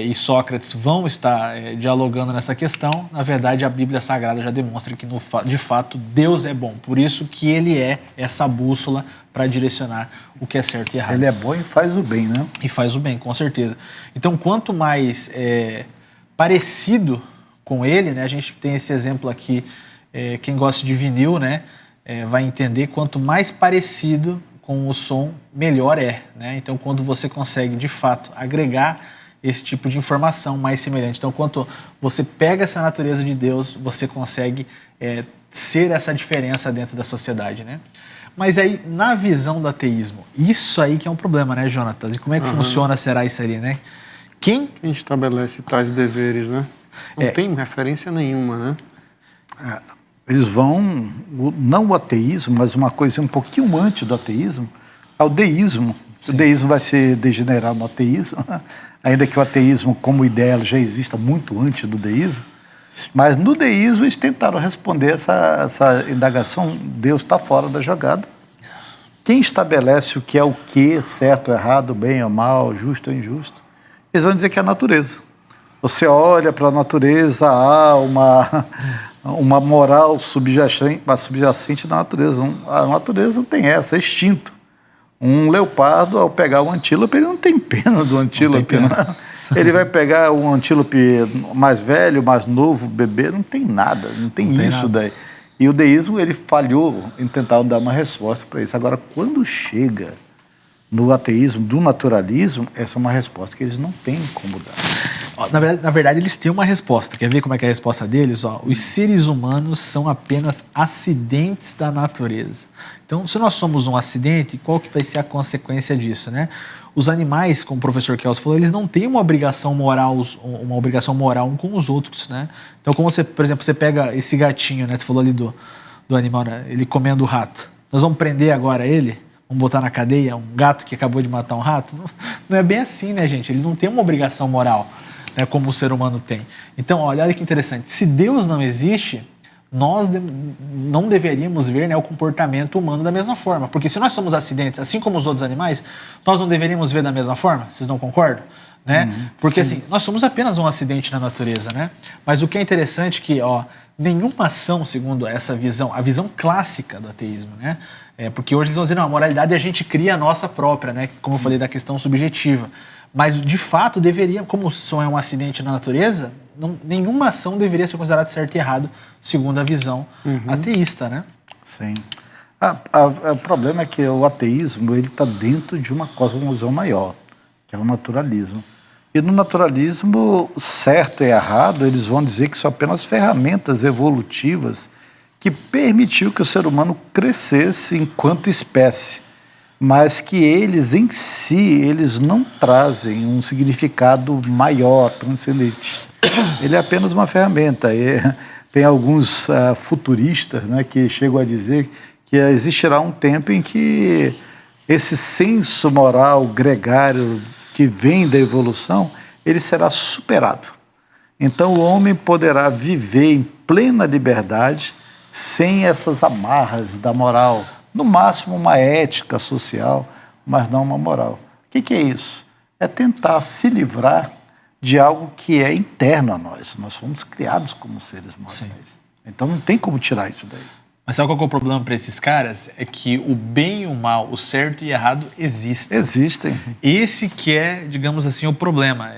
e Sócrates vão estar dialogando nessa questão, na verdade a Bíblia Sagrada já demonstra que de fato Deus é bom, por isso que ele é essa bússola para direcionar o que é certo e errado. Ele é bom e faz o bem, né? E faz o bem, com certeza. Então quanto mais parecido com ele, né, a gente tem esse exemplo aqui, quem gosta de vinil, né, vai entender, quanto mais parecido com o som, melhor é, né? Então, quando você consegue, de fato, agregar esse tipo de informação mais semelhante. Então, quando você pega essa natureza de Deus, você consegue ser essa diferença dentro da sociedade, né? Mas aí, na visão do ateísmo, isso aí que é um problema, né, Jonatas? E como é que funciona, será isso ali, né? Quem estabelece tais deveres, né? Não tem referência nenhuma, né? Eles vão, não o ateísmo, mas uma coisa um pouquinho antes do ateísmo, é o deísmo. Sim. O deísmo vai se degenerar no ateísmo, ainda que o ateísmo como ideia já exista muito antes do deísmo, mas no deísmo eles tentaram responder essa indagação, Deus está fora da jogada. Quem estabelece o que é o que, certo ou errado, bem ou mal, justo ou injusto? Eles vão dizer que é a natureza. Você olha para a natureza, há uma moral subjacente na natureza. A natureza não tem essa, é instinto. Um leopardo, ao pegar um antílope, ele não tem pena do antílope. Ele vai pegar um antílope mais velho, mais novo, bebê, não tem nada, não tem isso daí. E o deísmo, ele falhou em tentar dar uma resposta para isso. Agora, quando chega no ateísmo, do naturalismo, essa é uma resposta que eles não têm como dar. Ó, na verdade, eles têm uma resposta. Quer ver como é que é a resposta deles? Ó, os seres humanos são apenas acidentes da natureza. Então, se nós somos um acidente, qual que vai ser a consequência disso, né? Os animais, como o professor Kels falou, eles não têm uma obrigação moral um com os outros, né? Então, como você, por exemplo, você pega esse gatinho, né? Você falou ali do animal, né? Ele comendo o rato. Nós vamos prender agora ele? Vamos botar na cadeia um gato que acabou de matar um rato? Não é bem assim, né, gente? Ele não tem uma obrigação moral, né, como o ser humano tem. Então, olha que interessante. Se Deus não existe, nós não deveríamos ver, né, o comportamento humano da mesma forma. Porque se nós somos acidentes, assim como os outros animais, nós não deveríamos ver da mesma forma? Vocês não concordam? Né? Porque sim, assim, nós somos apenas um acidente na natureza, né? Mas o que é interessante é que, ó, nenhuma ação, segundo essa visão, a visão clássica do ateísmo, né? Porque hoje eles vão dizer, não, a moralidade a gente cria a nossa própria, né? Como eu falei da questão subjetiva. Mas, de fato, deveria, como só é um acidente na natureza, nenhuma ação deveria ser considerada certo e errado, segundo a visão ateísta, né? Sim. O problema é que o ateísmo está dentro de uma cosmovisão maior, que é o naturalismo. E no naturalismo, certo e errado, eles vão dizer que são apenas ferramentas evolutivas que permitiu que o ser humano crescesse enquanto espécie, mas que eles em si, eles não trazem um significado maior, transcendente. Ele é apenas uma ferramenta. E tem alguns futuristas, né, que chegam a dizer que existirá um tempo em que esse senso moral gregário que vem da evolução, ele será superado. Então o homem poderá viver em plena liberdade, sem essas amarras da moral. No máximo uma ética social, mas não uma moral. O que é isso? É tentar se livrar de algo que é interno a nós. Nós fomos criados como seres morais. Sim. Então não tem como tirar isso daí. Mas sabe qual que é o problema para esses caras? É que o bem e o mal, o certo e o errado existem. Existem. Esse que é, digamos assim, o problema.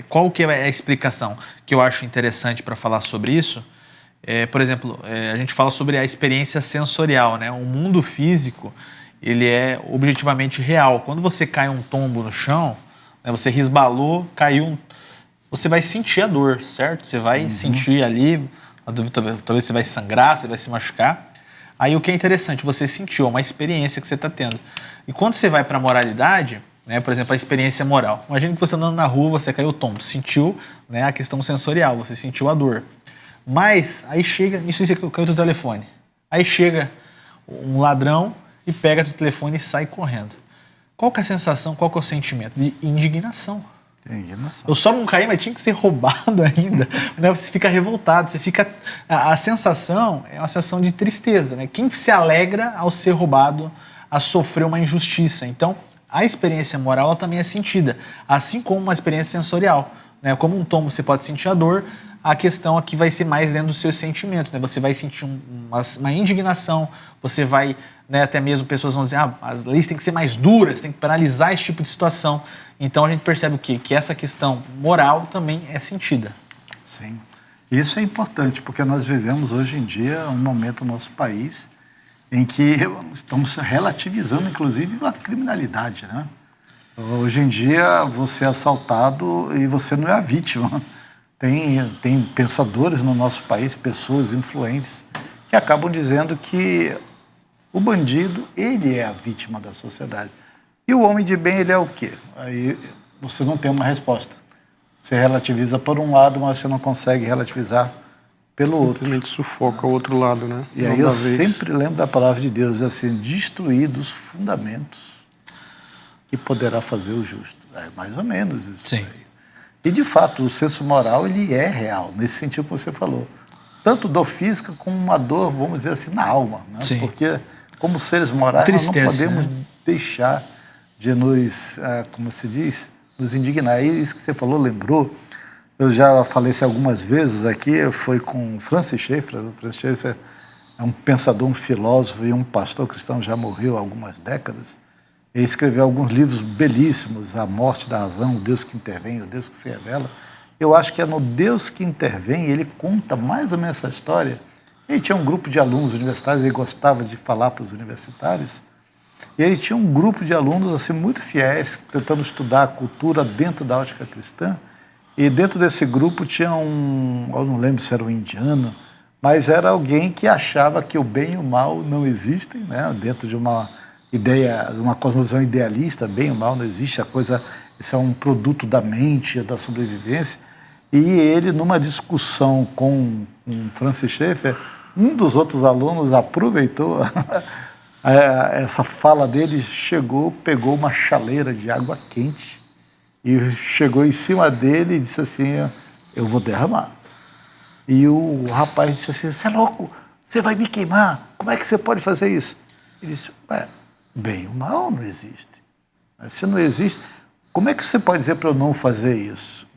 Qual que é a explicação que eu acho interessante para falar sobre isso? Por exemplo, a gente fala sobre a experiência sensorial, né? O mundo físico, ele é objetivamente real. Quando você cai um tombo no chão, né, você resbalou, caiu, você vai sentir a dor, certo? Você vai sentir ali, talvez você vai sangrar, você vai se machucar. Aí o que é interessante, você sentiu, é uma experiência que você está tendo. E quando você vai para a moralidade, né, por exemplo, a experiência moral. Imagina que você andando na rua, você caiu tombo, sentiu, né, a questão sensorial, você sentiu a dor. Mas aí chega, nisso você caiu teu telefone. Aí chega um ladrão e pega teu telefone e sai correndo. Qual que é a sensação, qual que é o sentimento? De indignação. Eu só não caí, mas tinha que ser roubado ainda. Né? Você fica revoltado, você fica... A sensação é uma sensação de tristeza. Né? Quem se alegra ao ser roubado, a sofrer uma injustiça? Então, a experiência moral ela também é sentida, assim como uma experiência sensorial. Né? Como um tombo você pode sentir a dor, a questão aqui vai ser mais dentro dos seus sentimentos. Né? Você vai sentir uma indignação, você vai, né, até mesmo pessoas vão dizer, as leis têm que ser mais duras, tem que penalizar esse tipo de situação. Então a gente percebe o quê? Que essa questão moral também é sentida. Sim. Isso é importante, porque nós vivemos hoje em dia um momento no nosso país em que estamos relativizando, inclusive, a criminalidade. Né? Hoje em dia você é assaltado e você não é a vítima. Tem pensadores no nosso país, pessoas influentes, que acabam dizendo que o bandido, ele é a vítima da sociedade. E o homem de bem, ele é o quê? Aí você não tem uma resposta. Você relativiza por um lado, mas você não consegue relativizar pelo outro. Simplesmente sufoca o outro lado, né? E aí eu sempre lembro da palavra de Deus, assim, destruir dos fundamentos que poderá fazer o justo. É mais ou menos isso. Sim. Aí. E, de fato, o senso moral, ele é real, nesse sentido que você falou. Tanto dor física como uma dor, vamos dizer assim, na alma. Né? Sim. Porque, como seres morais, Tristeza, nós não podemos né? deixar de nos, como se diz, nos indignar. E isso que você falou, lembrou. Eu já falei isso algumas vezes aqui, foi com Francis Schaeffer. O Francis Schaeffer é um pensador, um filósofo e um pastor cristão, já morreu há algumas décadas. Ele escreveu alguns livros belíssimos, A Morte da Razão, O Deus que Intervém, O Deus que se Revela. Eu acho que é no Deus que Intervém, ele conta mais ou menos essa história. Ele tinha um grupo de alunos universitários, ele gostava de falar para os universitários, e ele tinha um grupo de alunos assim, muito fiéis, tentando estudar a cultura dentro da ótica cristã, E dentro desse grupo tinha eu não lembro se era um indiano, mas era alguém que achava que o bem e o mal não existem, né? Dentro de uma ideia, uma cosmovisão idealista, bem e o mal não existe, isso é um produto da mente, da sobrevivência. E ele, numa discussão com Francis Schaeffer, um dos outros alunos aproveitou essa fala dele, pegou uma chaleira de água quente e chegou em cima dele e disse assim, eu vou derramar. E o rapaz disse assim, você é louco, você vai me queimar, como é que você pode fazer isso? Ele disse, bem, o mal não existe. Se não existe, como é que você pode dizer para eu não fazer isso?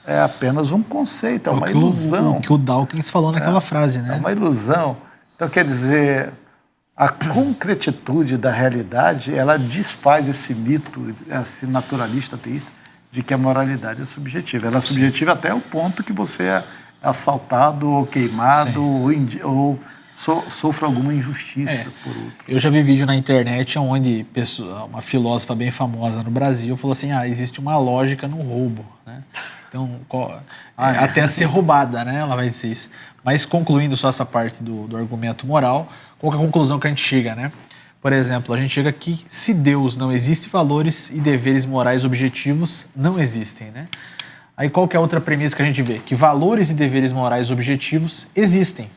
É apenas um conceito, é uma ilusão. O que o Dawkins falou naquela frase, né? É uma ilusão. Então, quer dizer, a concretitude da realidade, ela desfaz esse mito, esse naturalista ateísta, de que a moralidade é subjetiva. Ela é subjetiva até o ponto que você é assaltado ou queimado ou sofre alguma injustiça por outro. Eu já vi vídeo na internet onde uma filósofa bem famosa no Brasil falou assim, existe uma lógica no roubo, né? Então, até ser roubada, né? Ela vai dizer isso. Mas concluindo só essa parte do argumento moral, qual que é a conclusão que a gente chega, né? Por exemplo, a gente chega aqui, se Deus não existe, valores e deveres morais objetivos não existem, né? Aí qual que é a outra premissa que a gente vê? Que valores e deveres morais objetivos existem.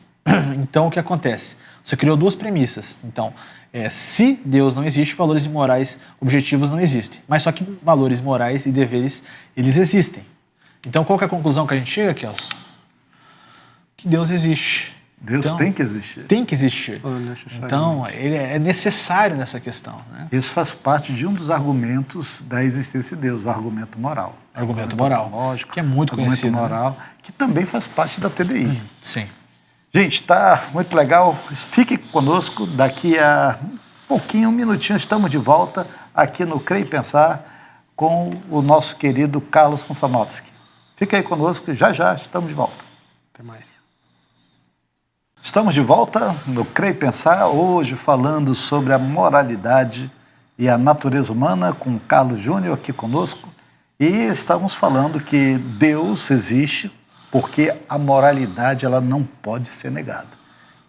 Então, o que acontece? Você criou duas premissas. Então, se Deus não existe, valores e morais objetivos não existem. Mas só que valores morais e deveres, eles existem. Então, qual que é a conclusão que a gente chega, Kelson? Que Deus existe. Deus tem que existir. Tem que existir. Então, ele é necessário nessa questão, né? Isso faz parte de um dos argumentos da existência de Deus, o argumento moral. Argumento moral, lógico, que é muito conhecido. Moral, né? Que também faz parte da TDI. Sim. Gente, está muito legal. Fique conosco. Daqui a um minutinho, estamos de volta aqui no Crer e Pensar com o nosso querido Carlos Sansanovski. Fique aí conosco, já estamos de volta. Até mais. Estamos de volta no Crer e Pensar, hoje falando sobre a moralidade e a natureza humana, com o Carlos Júnior aqui conosco. E estamos falando que Deus existe porque a moralidade ela não pode ser negada.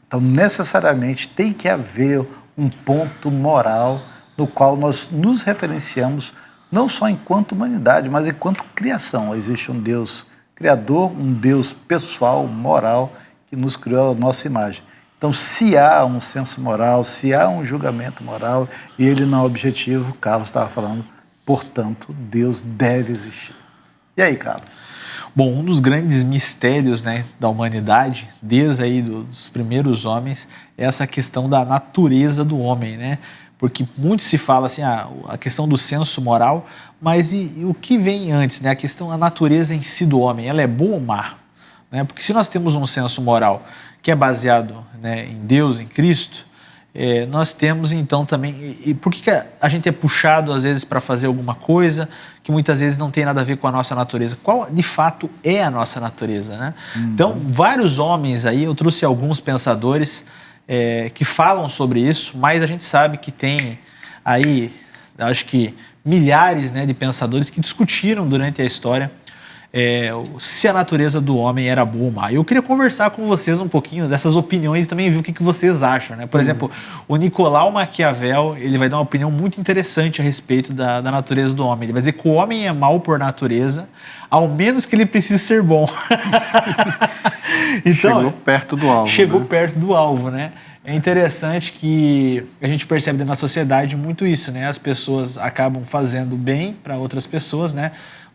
Então, necessariamente, tem que haver um ponto moral no qual nós nos referenciamos, não só enquanto humanidade, mas enquanto criação. Existe um Deus criador, um Deus pessoal, moral, que nos criou a nossa imagem. Então, se há um senso moral, se há um julgamento moral, e ele não é objetivo, Carlos estava falando, portanto, Deus deve existir. E aí, Carlos? Bom, um dos grandes mistérios, né, da humanidade, desde aí dos primeiros homens, é essa questão da natureza do homem, né? Porque muito se fala assim, a questão do senso moral, mas e o que vem antes, né? A natureza em si do homem, ela é boa ou má? Né? Porque se nós temos um senso moral que é baseado, né, em Deus, em Cristo, nós temos então também... E por que a gente é puxado às vezes para fazer alguma coisa que muitas vezes não tem nada a ver com a nossa natureza? Qual de fato é a nossa natureza, né? Então, vários homens aí, eu trouxe alguns pensadores que falam sobre isso, mas a gente sabe que tem aí, acho que milhares, né, de pensadores que discutiram durante a história se a natureza do homem era boa ou má. Eu queria conversar com vocês um pouquinho dessas opiniões e também ver o que vocês acham, né? Por exemplo, o Nicolau Maquiavel, ele vai dar uma opinião muito interessante a respeito da natureza do homem. Ele vai dizer que o homem é mau por natureza, ao menos que ele precise ser bom. Então, chegou perto do alvo. Chegou perto do alvo, né? É interessante que a gente percebe dentro da sociedade muito isso, né? As pessoas acabam fazendo bem para outras pessoas, né?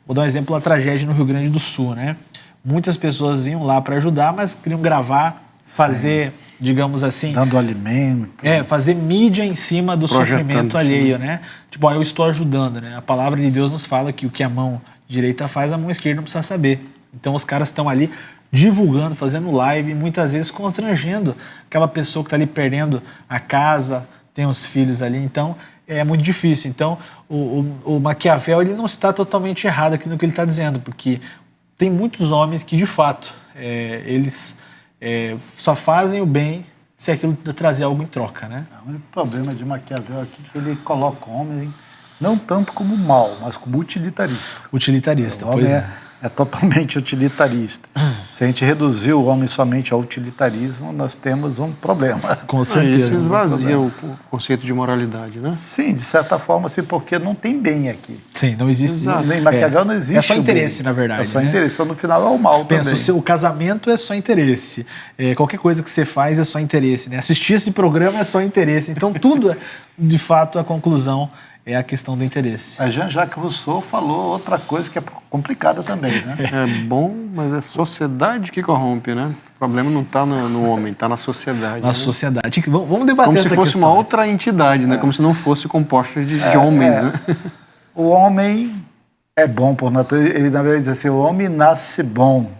Vou dar um exemplo da tragédia no Rio Grande do Sul, né? Muitas pessoas iam lá para ajudar, mas queriam gravar, fazer, digamos assim... Dando alimento. Fazer mídia em cima do sofrimento alheio, né? Tipo, eu estou ajudando, né? A palavra de Deus nos fala que o que a mão direita faz, a mão esquerda não precisa saber. Então, os caras estão ali divulgando, fazendo live, muitas vezes constrangendo aquela pessoa que está ali perdendo a casa, tem os filhos ali, então... É muito difícil. Então, o Maquiavel ele não está totalmente errado aqui no que ele está dizendo, porque tem muitos homens que, de fato, eles só fazem o bem se aquilo trazer algo em troca, né? O único problema de Maquiavel aqui é que ele coloca o homem não tanto como mal, mas como utilitarista. Utilitarista, pois é. é totalmente utilitarista. Se a gente reduzir o homem somente ao utilitarismo, nós temos um problema. Com certeza. Isso esvazia o conceito de moralidade, né? Sim, de certa forma, assim, porque não tem bem aqui. Sim, não existe. Exato. Em Maquiavel não existe. É só o interesse, bem. na verdade. É só né? interesse. Então, no final, é o mal Pensa, também. o casamento é só interesse. Qualquer coisa que você faz é só interesse. Né? Assistir esse programa é só interesse. Então, tudo, de fato, a conclusão é a questão do interesse. A Jean-Jacques Rousseau falou outra coisa que é complicada também, né? É bom, mas é a sociedade que corrompe, né? O problema não está no homem, está na sociedade. Na né? sociedade. Vamos debater Como essa se fosse questão. uma outra entidade, né? Como se não fosse composta de homens, né? O homem é bom por natureza. Ele, na verdade, diz assim, o homem nasce bom,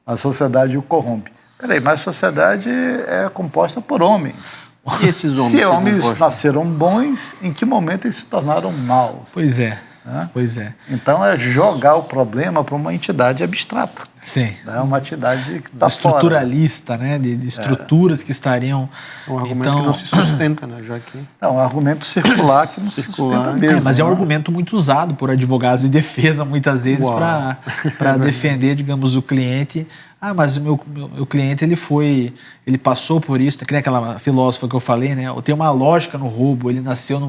a sociedade o corrompe. Peraí, mas a sociedade é composta por homens. E esses homens? Se que homens compostam? nasceram bons, em que momento eles se tornaram maus? Pois é. Né? Pois é. Então é jogar o problema para uma entidade abstrata, Sim. né? Uma entidade que está fora. Estruturalista, né? De estruturas que estariam. É um argumento Então, que não se sustenta, né? Já que... É um argumento circular que não se sustenta mesmo. mas é um né? argumento muito usado por advogados de defesa, muitas vezes, para defender, digamos, o cliente. Ah, mas o meu cliente, ele passou por isso, que nem aquela filósofa que eu falei, né? Tem uma lógica no roubo, ele nasceu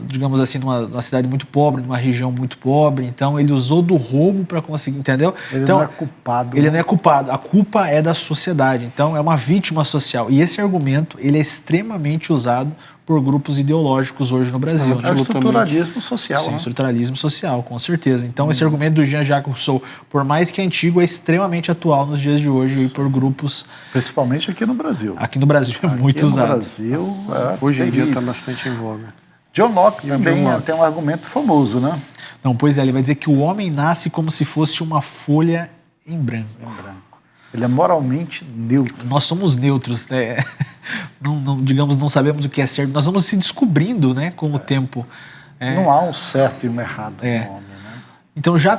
digamos assim, numa cidade muito pobre, numa região muito pobre, então ele usou do roubo para conseguir, entendeu? Ele então, não é culpado. Ele não é culpado, a culpa é da sociedade, então é uma vítima social. E esse argumento, ele é extremamente usado por grupos ideológicos hoje no Brasil. É o estruturalismo social. Sim, né? estruturalismo social, com certeza. Então, esse argumento do Jean-Jacques Rousseau, por mais que antigo, é extremamente atual nos dias de hoje e por grupos... Principalmente aqui no Brasil. Aqui no Brasil é muito usado. No Brasil, Hoje em dia terrível. está bastante em voga. John Locke também John Locke. tem um argumento famoso, né? Não, pois é, ele vai dizer que o homem nasce como se fosse uma folha em branco. Ele é moralmente neutro. Nós somos neutros, né? Digamos, não sabemos o que é certo. Nós vamos se descobrindo, né, com o tempo. Não há um certo e um errado no homem, né? Então já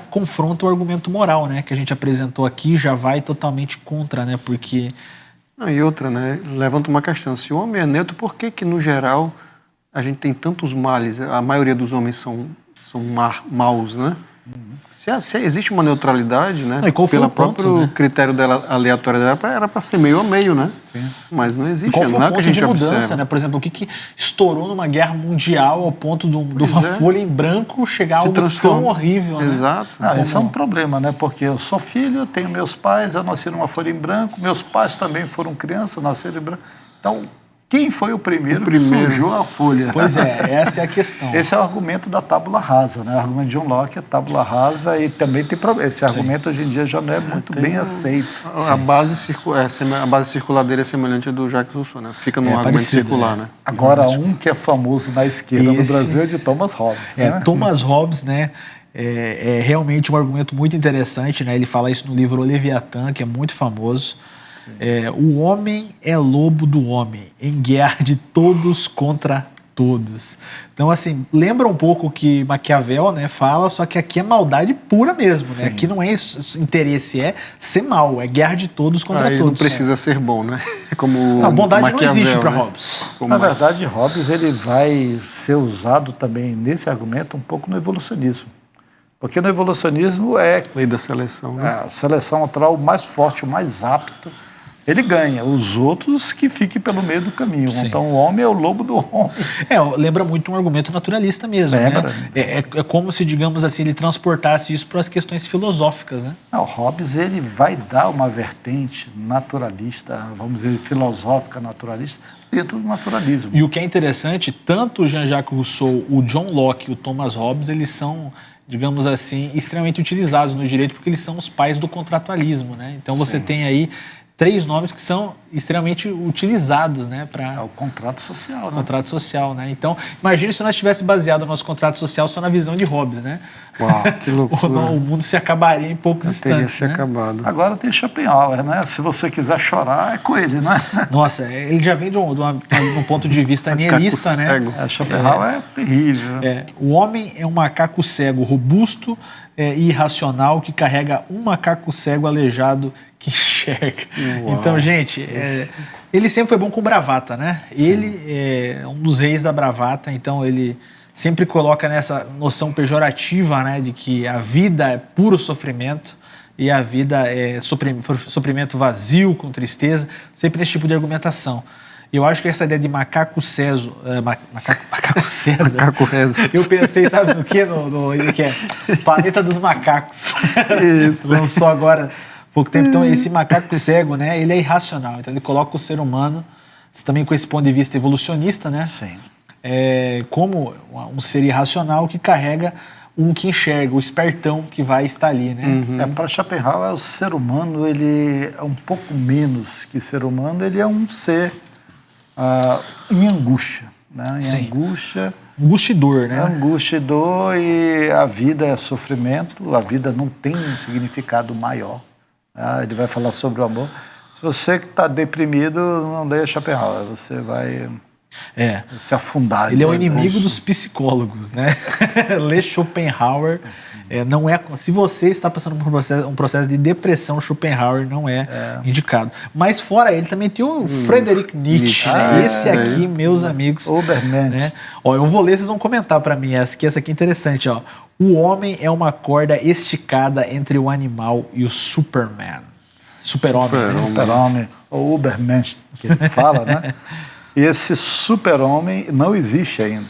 confronta o argumento moral, né, que a gente apresentou aqui, já vai totalmente contra, né, porque... Não, e outra, né? Levanta uma questão. Se o homem é neutro, por que no geral a gente tem tantos males? A maioria dos homens são maus, né? Se existe uma neutralidade, né? E qual foi pelo o ponto, próprio né? critério dela, aleatório dela, era para ser meio a meio, né? Sim. Mas não existe. Qual foi não é o que a ponto gente de mudança, observa. né? Por exemplo, o que estourou numa guerra mundial ao ponto de uma folha em branco chegar a Se algo tão transforma. horrível, né? Exato. Esse é um problema, né? Porque eu sou filho, eu tenho meus pais, eu nasci numa folha em branco, meus pais também foram crianças, nasceram em branco. Então, quem foi o primeiro que sujou a folha? Pois é, essa é a questão. Esse é o argumento da tábula rasa, né? O argumento de John Locke é tábula rasa e também tem problema. Esse argumento hoje em dia já não é muito bem aceito. A base circular dele é semelhante ao do Jacques Rousseau, né? Fica num argumento parecido, circular, né? Agora, um que é famoso na esquerda no Brasil é de Thomas Hobbes, né? Thomas Hobbes, né? É realmente um argumento muito interessante, né? Ele fala isso no livro O Leviatã, que é muito famoso. O homem é lobo do homem, em guerra de todos contra todos. Então, assim, lembra um pouco o que Maquiavel, né, fala, só que aqui é maldade pura mesmo, né? Aqui não é interesse, é ser mal, é guerra de todos contra Aí todos. não precisa ser bom, né? Como a bondade Maquiavel, não existe para né? Hobbes. Como Na verdade, Hobbes ele vai ser usado também nesse argumento um pouco no evolucionismo. Porque no evolucionismo lei da seleção, né? a seleção natural, o mais forte, o mais apto, ele ganha. Os outros que fiquem pelo meio do caminho. Sim. Então o homem é o lobo do homem. Lembra muito um argumento naturalista mesmo, Lembra. né? É como se, digamos assim, ele transportasse isso para as questões filosóficas, né? Não, Hobbes ele vai dar uma vertente naturalista, vamos dizer, filosófica naturalista, dentro do naturalismo. E o que é interessante, tanto o Jean-Jacques Rousseau, o John Locke e o Thomas Hobbes, eles são, digamos assim, extremamente utilizados no direito porque eles são os pais do contratualismo, né? Então você tem aí 3 nomes que são extremamente utilizados, né, para É o contrato social, né? contrato social, né? Então, imagine se nós tivéssemos baseado o nosso contrato social só na visão de Hobbes, né? Uau, que loucura. O mundo se acabaria em poucos Teria instantes, se né? acabado. Agora tem Schopenhauer, né? Se você quiser chorar, é com ele, né? Nossa, ele já vem de um ponto de vista nihilista, né? Cego. Schopenhauer é terrível. O homem é um macaco cego robusto e irracional que carrega um macaco cego aleijado que enxerga. Uau. Então, gente, ele sempre foi bom com bravata, né? Sim. Ele é um dos reis da bravata, então ele sempre coloca nessa noção pejorativa, né, de que a vida é puro sofrimento e a vida é sofrimento vazio, com tristeza, sempre nesse tipo de argumentação. Eu acho que essa ideia de macaco César, macaco César, Macaco César. Eu pensei, sabe no quê? Que é Planeta dos Macacos. Isso. Lançou agora há pouco tempo. Então, esse macaco cego, né, ele é irracional. Então, ele coloca o ser humano, também com esse ponto de vista evolucionista, né? Sim. Como um ser irracional que carrega um que enxerga, o espertão que vai estar ali, né? Para Schopenhauer, o ser humano ele é um pouco menos que ser humano, ele é um ser em angústia, né? Em angústia. Angústia e dor, né? Angústia e dor, e a vida é sofrimento, a vida não tem um significado maior. Ele vai falar sobre o amor. Se você que está deprimido, não leia Schopenhauer, você vai se afundar. Ele é o inimigo dos psicólogos, né? Ler Schopenhauer não é. Se você está passando por um processo de depressão, Schopenhauer não é indicado. Mas fora ele também tem o Friedrich Nietzsche, né? Esse aqui, meus amigos. Obermensch. Né? Ó, eu vou ler, vocês vão comentar para mim essa aqui é interessante, ó. O homem é uma corda esticada entre o animal e o Superman. Super-homem. Super-homem, ou Ubermensch, que ele fala, né? E esse super-homem não existe ainda.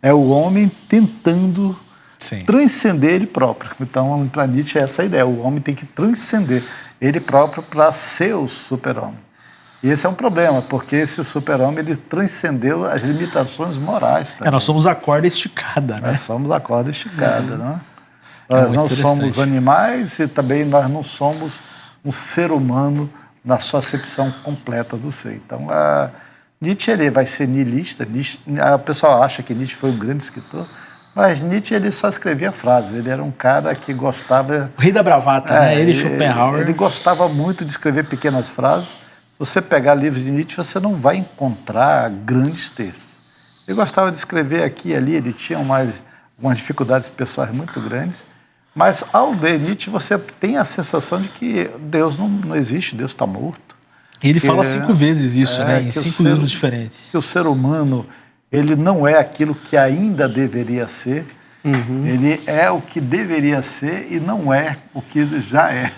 É o homem tentando transcender ele próprio. Então, para Nietzsche é essa a ideia. O homem tem que transcender ele próprio para ser o super-homem. E esse é um problema, porque esse super-homem ele transcendeu as limitações morais também. Nós somos a corda esticada, né? Nós somos a corda esticada, né? Nós não somos animais e também nós não somos um ser humano na sua acepção completa do ser. Então, Nietzsche ele vai ser niilista. O pessoal acha que Nietzsche foi um grande escritor, mas Nietzsche ele só escrevia frases. Ele era um cara que gostava... O rei da bravata, né? Ele e Schopenhauer. Ele gostava muito de escrever pequenas frases. Você pegar livros de Nietzsche, você não vai encontrar grandes textos. Ele gostava de escrever aqui e ali, ele tinha umas dificuldades pessoais muito grandes, mas ao ler Nietzsche você tem a sensação de que Deus não existe, Deus está morto. E ele fala 5 vezes isso, né? Em 5 livros diferentes. Que o ser humano ele não é aquilo que ainda deveria ser, ele é o que deveria ser e não é o que já é,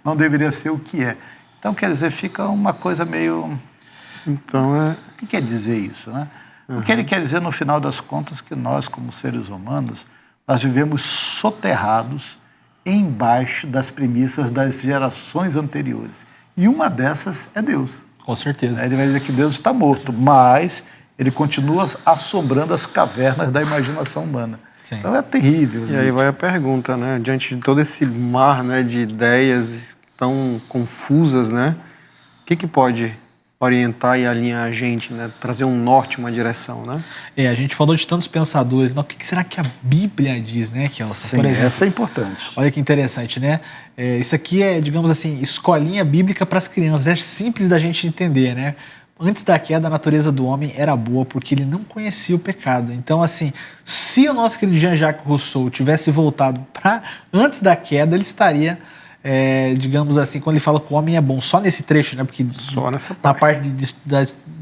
não deveria ser o que é. Então, quer dizer, fica uma coisa meio... Então, O que quer dizer isso, né? O que ele quer dizer, no final das contas, que nós, como seres humanos, nós vivemos soterrados embaixo das premissas das gerações anteriores. E uma dessas é Deus. Com certeza. Ele vai dizer que Deus está morto, mas ele continua assombrando as cavernas da imaginação humana. Sim. Então é terrível. E aí vai a pergunta, né? Diante de todo esse mar, né, de ideias tão confusas, né? O que pode orientar e alinhar a gente, né? Trazer um norte, uma direção, né? A gente falou de tantos pensadores, mas o que será que a Bíblia diz, né, Kelson? Sim, por exemplo, essa é importante. Olha que interessante, né? Isso aqui é, digamos assim, escolinha bíblica para as crianças. É simples da gente entender, né? Antes da queda, a natureza do homem era boa porque ele não conhecia o pecado. Então, assim, se o nosso querido Jean-Jacques Rousseau tivesse voltado para antes da queda, ele estaria... digamos assim, quando ele fala que o homem é bom, só nesse trecho, né? Porque só nessa na parte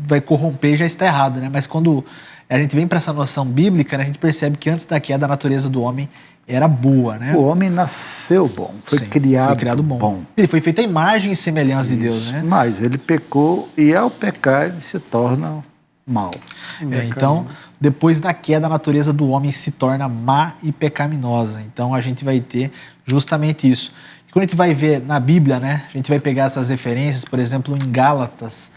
vai corromper já está errado, né? Mas quando a gente vem para essa noção bíblica, né, a gente percebe que antes da queda a natureza do homem era boa, né? O homem nasceu bom, foi criado bom. Ele foi feito à imagem e semelhança de Deus, né? Mas ele pecou e ao pecar ele se torna mal. Então, depois da queda, a natureza do homem se torna má e pecaminosa. Então, a gente vai ter justamente isso. E quando a gente vai ver na Bíblia, né, a gente vai pegar essas referências, por exemplo, em Gálatas,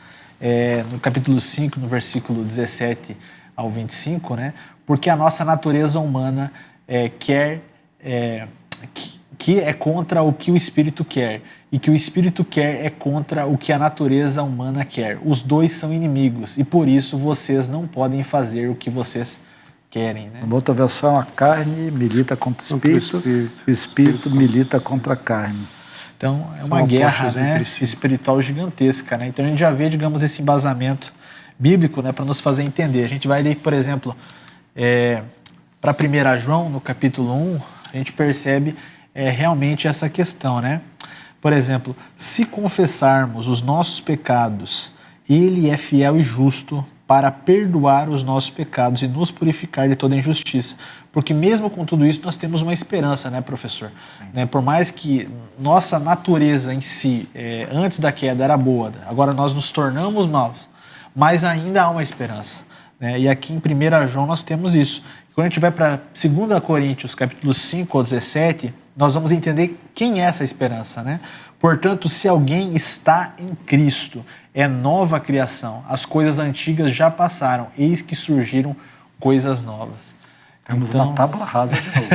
no capítulo 5, no versículo 17 ao 25, né, porque a nossa natureza humana que é contra o que o Espírito quer, e que o Espírito quer é contra o que a natureza humana quer. Os dois são inimigos, e por isso vocês não podem fazer o que vocês querem, né? Uma outra versão, a carne milita contra o espírito milita contra a carne. Então, é uma guerra, né, espiritual gigantesca, né? Então, a gente já vê, digamos, esse embasamento bíblico, né, para nos fazer entender. A gente vai ler, por exemplo, para 1 João, no capítulo 1, a gente percebe realmente essa questão, né? Por exemplo, se confessarmos os nossos pecados, Ele é fiel e justo para perdoar os nossos pecados e nos purificar de toda injustiça. Porque mesmo com tudo isso, nós temos uma esperança, né, professor? Né, por mais que nossa natureza em si, antes da queda, era boa, agora nós nos tornamos maus, mas ainda há uma esperança. Né? E aqui em 1 João nós temos isso. Quando a gente vai para 2 Coríntios, capítulo 5 ao 17, nós vamos entender quem é essa esperança, né? Portanto, se alguém está em Cristo, é nova criação. As coisas antigas já passaram, eis que surgiram coisas novas. Temos uma tábua rasa de novo.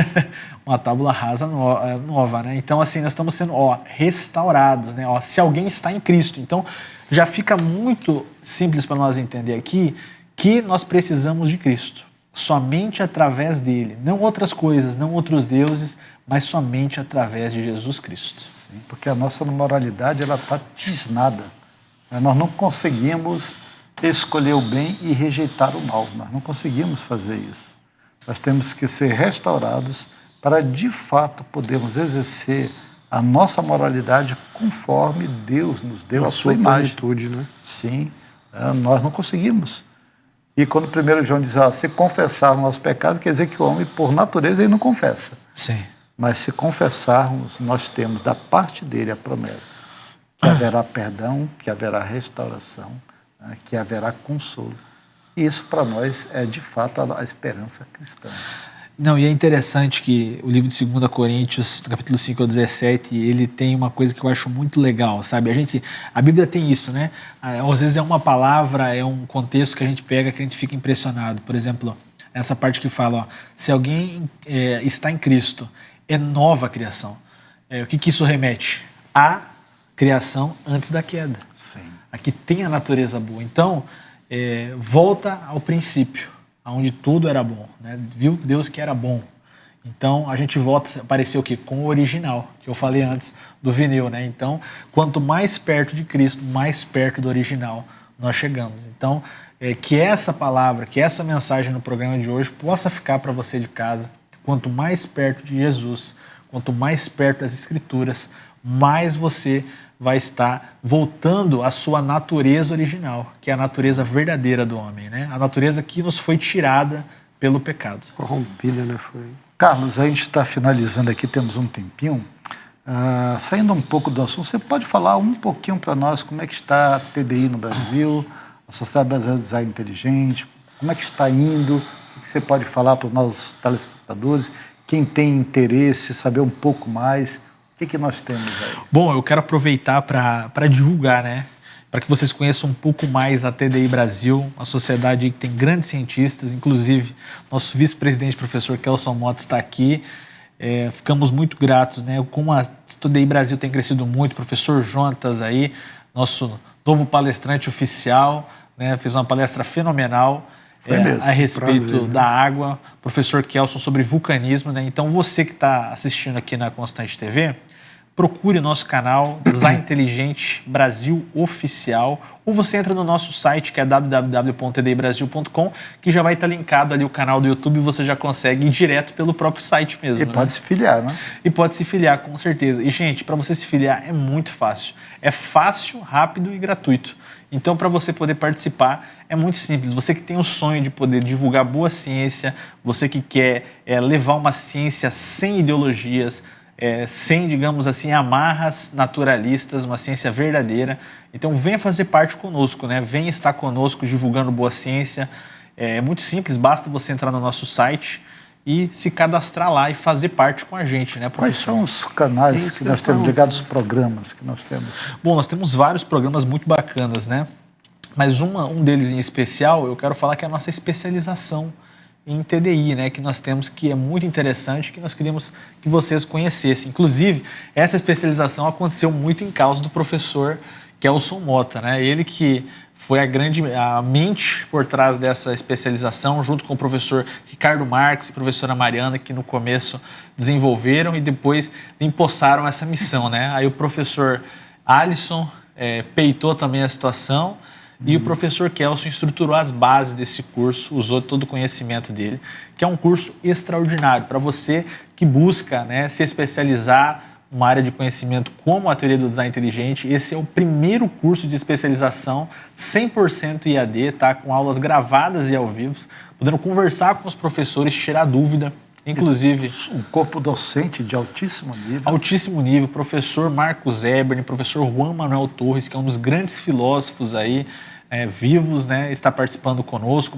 Uma tábua rasa nova, né? Então, assim, nós estamos sendo restaurados, né? Se alguém está em Cristo. Então, já fica muito simples para nós entender aqui que nós precisamos de Cristo. Somente através dele. Não outras coisas, não outros deuses, mas somente através de Jesus Cristo. Sim, porque a nossa moralidade está tisnada. Nós não conseguimos escolher o bem e rejeitar o mal. Nós não conseguimos fazer isso. Nós temos que ser restaurados para, de fato, podermos exercer a nossa moralidade conforme Deus nos deu a sua imagem. Né? Sim, nós não conseguimos. E quando 1 João diz, se confessarmos nosso pecado, quer dizer que o homem, por natureza, ele não confessa. Sim. Mas se confessarmos, nós temos da parte dele a promessa que haverá perdão, que haverá restauração, né, que haverá consolo. E isso para nós é de fato a esperança cristã. Não, e é interessante que o livro de 2 Coríntios, capítulo 5 ao 17, ele tem uma coisa que eu acho muito legal, sabe? A Bíblia tem isso, né? Às vezes é uma palavra, é um contexto que a gente pega, que a gente fica impressionado. Por exemplo, essa parte que fala, se alguém está em Cristo, é nova criação. O que isso remete? A criação antes da queda. Sim. Aqui tem a natureza boa. Então, volta ao princípio, onde tudo era bom. Né? Viu Deus que era bom. Então, a gente volta a aparecer o quê? Com o original, que eu falei antes do vinil. Né? Então, quanto mais perto de Cristo, mais perto do original nós chegamos. Então, que essa palavra, que essa mensagem no programa de hoje possa ficar para você de casa. Quanto mais perto de Jesus, quanto mais perto das Escrituras, mais você vai estar voltando à sua natureza original, que é a natureza verdadeira do homem, né? A natureza que nos foi tirada pelo pecado. Corrompida, né? Foi. Carlos, a gente está finalizando aqui, temos um tempinho. Saindo um pouco do assunto, você pode falar um pouquinho para nós como é que está a TDI no Brasil, a Sociedade Brasileira de Design Inteligente, como é que está indo? O que você pode falar para os nossos telespectadores? Quem tem interesse, saber um pouco mais, o que nós temos aí? Bom, eu quero aproveitar para divulgar, né? Para que vocês conheçam um pouco mais a TDI Brasil, a sociedade que tem grandes cientistas, inclusive nosso vice-presidente, professor Kelson Mota, está aqui. Ficamos muito gratos, né? Como a TDI Brasil tem crescido muito, professor Jonatas aí, nosso novo palestrante oficial, né? Fez uma palestra fenomenal. A respeito da água, professor Kelson sobre vulcanismo, né? Então você que está assistindo aqui na Constante TV, procure o nosso canal Design Inteligente Brasil Oficial, ou você entra no nosso site que é www.tdibrasil.com, que já vai estar linkado ali o canal do YouTube e você já consegue ir direto pelo próprio site mesmo. E pode se filiar, né? E pode se filiar, com certeza. E, gente, para você se filiar é muito fácil. É fácil, rápido e gratuito. Então, para você poder participar, é muito simples. Você que tem o sonho de poder divulgar boa ciência, você que quer levar uma ciência sem ideologias, sem, digamos assim, amarras naturalistas, uma ciência verdadeira. Então, venha fazer parte conosco, né? Venha estar conosco divulgando boa ciência. É muito simples, basta você entrar no nosso site e se cadastrar lá e fazer parte com a gente, né, professor? Quais são os canais que nós temos ligados, os programas que nós temos? Bom, nós temos vários programas muito bacanas, né? Mas um deles em especial, eu quero falar que é a nossa especialização em TDI, né? Que nós temos, que é muito interessante, que nós queríamos que vocês conhecessem. Inclusive, essa especialização aconteceu muito em causa do professor Kelson Mota, né? Ele que foi a mente por trás dessa especialização, junto com o professor Ricardo Marques e a professora Mariana, que no começo desenvolveram e depois empossaram essa missão, né? Aí o professor Alisson peitou também a situação e o professor Kelson estruturou as bases desse curso, usou todo o conhecimento dele, que é um curso extraordinário para você que busca, né, se especializar uma área de conhecimento como a teoria do design inteligente. Esse é o primeiro curso de especialização 100% IAD, tá? Com aulas gravadas e ao vivo, podendo conversar com os professores, tirar dúvida, inclusive... Um corpo docente de altíssimo nível. Altíssimo nível, professor Marcos Ebern, professor Juan Manuel Torres, que é um dos grandes filósofos aí, vivos, né, está participando conosco.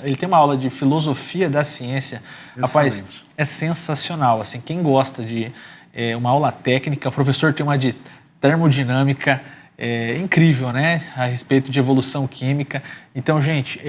Ele tem uma aula de filosofia da ciência. Rapaz, é sensacional. Assim, quem gosta de uma aula técnica, o professor tem uma de termodinâmica incrível, né, a respeito de evolução química. Então, gente,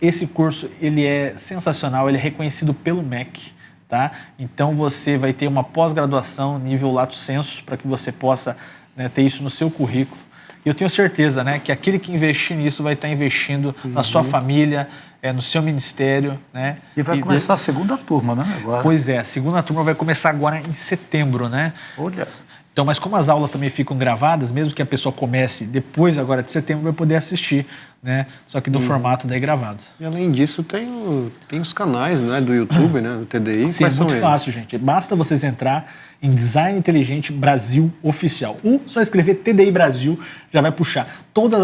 esse curso ele é sensacional, ele é reconhecido pelo MEC. Tá? Então você vai ter uma pós-graduação nível lato sensu para que você possa, né, ter isso no seu currículo. E eu tenho certeza, né, que aquele que investir nisso vai estar investindo na sua família, no seu ministério. Né? E vai começar a segunda turma, né? Agora. Pois é, a segunda turma vai começar agora em setembro, né? Olha. Então, mas como as aulas também ficam gravadas, mesmo que a pessoa comece depois agora de setembro, vai poder assistir, né? Só que no formato daí gravado. E além disso, tem os canais, né, do YouTube, né, do TDI. Sim, é muito fácil, gente. Basta vocês entrar em Design Inteligente Brasil Oficial. Ou só escrever TDI Brasil, já vai puxar. Todas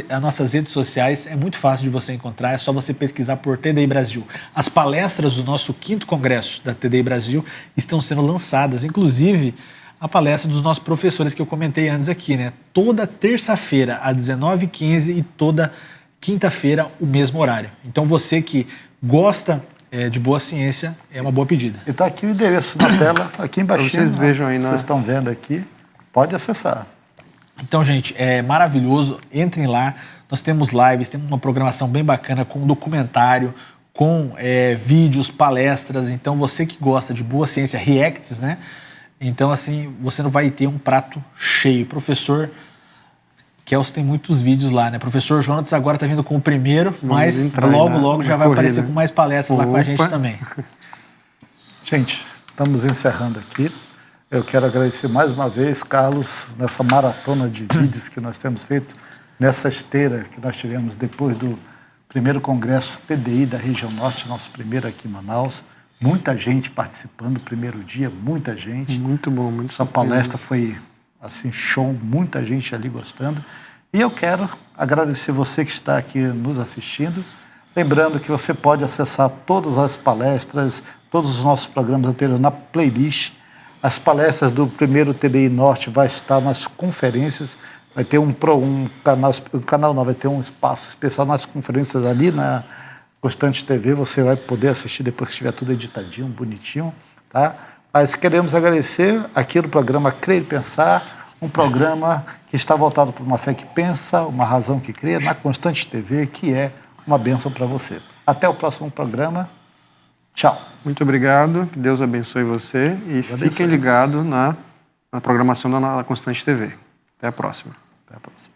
as nossas redes sociais, é muito fácil de você encontrar, é só você pesquisar por TDI Brasil. As palestras do nosso 5º congresso da TDI Brasil estão sendo lançadas, inclusive a palestra dos nossos professores que eu comentei antes aqui, né? Toda terça-feira às 19h15 e toda quinta-feira o mesmo horário. Então você que gosta de boa ciência, é uma boa pedida. E está aqui o endereço na tela, aqui embaixo. Vocês vejam aí, vocês estão vendo aqui, pode acessar. Então, gente, é maravilhoso, entrem lá, nós temos lives, temos uma programação bem bacana com documentário, com vídeos, palestras. Então você que gosta de boa ciência, reacts, né? Então, assim, você não vai ter um prato cheio. Professor Kels tem muitos vídeos lá, né? Professor Jonas agora está vindo com o primeiro, mas logo já vai aparecer com mais palestras lá com a gente também. Gente, estamos encerrando aqui. Eu quero agradecer mais uma vez, Carlos, nessa maratona de vídeos que nós temos feito, nessa esteira que nós tivemos depois do primeiro congresso TDI da região norte, nosso primeiro aqui em Manaus. Muita gente participando, primeiro dia, muita gente. Muito bom, muito bom. Sua palestra foi, assim, show, muita gente ali gostando. E eu quero agradecer você que está aqui nos assistindo. Lembrando que você pode acessar todas as palestras, todos os nossos programas anteriores na playlist. As palestras do primeiro TDI Norte vai estar nas conferências. Vai ter um canal não, vai ter um espaço especial nas conferências ali na Constante TV, você vai poder assistir depois que estiver tudo editadinho, bonitinho, tá? Mas queremos agradecer aqui no programa Crer e Pensar, um programa que está voltado para uma fé que pensa, uma razão que crê, na Constante TV, que é uma bênção para você. Até o próximo programa. Tchau. Muito obrigado, que Deus abençoe você e fiquem ligados na programação da Constante TV. Até a próxima. Até a próxima.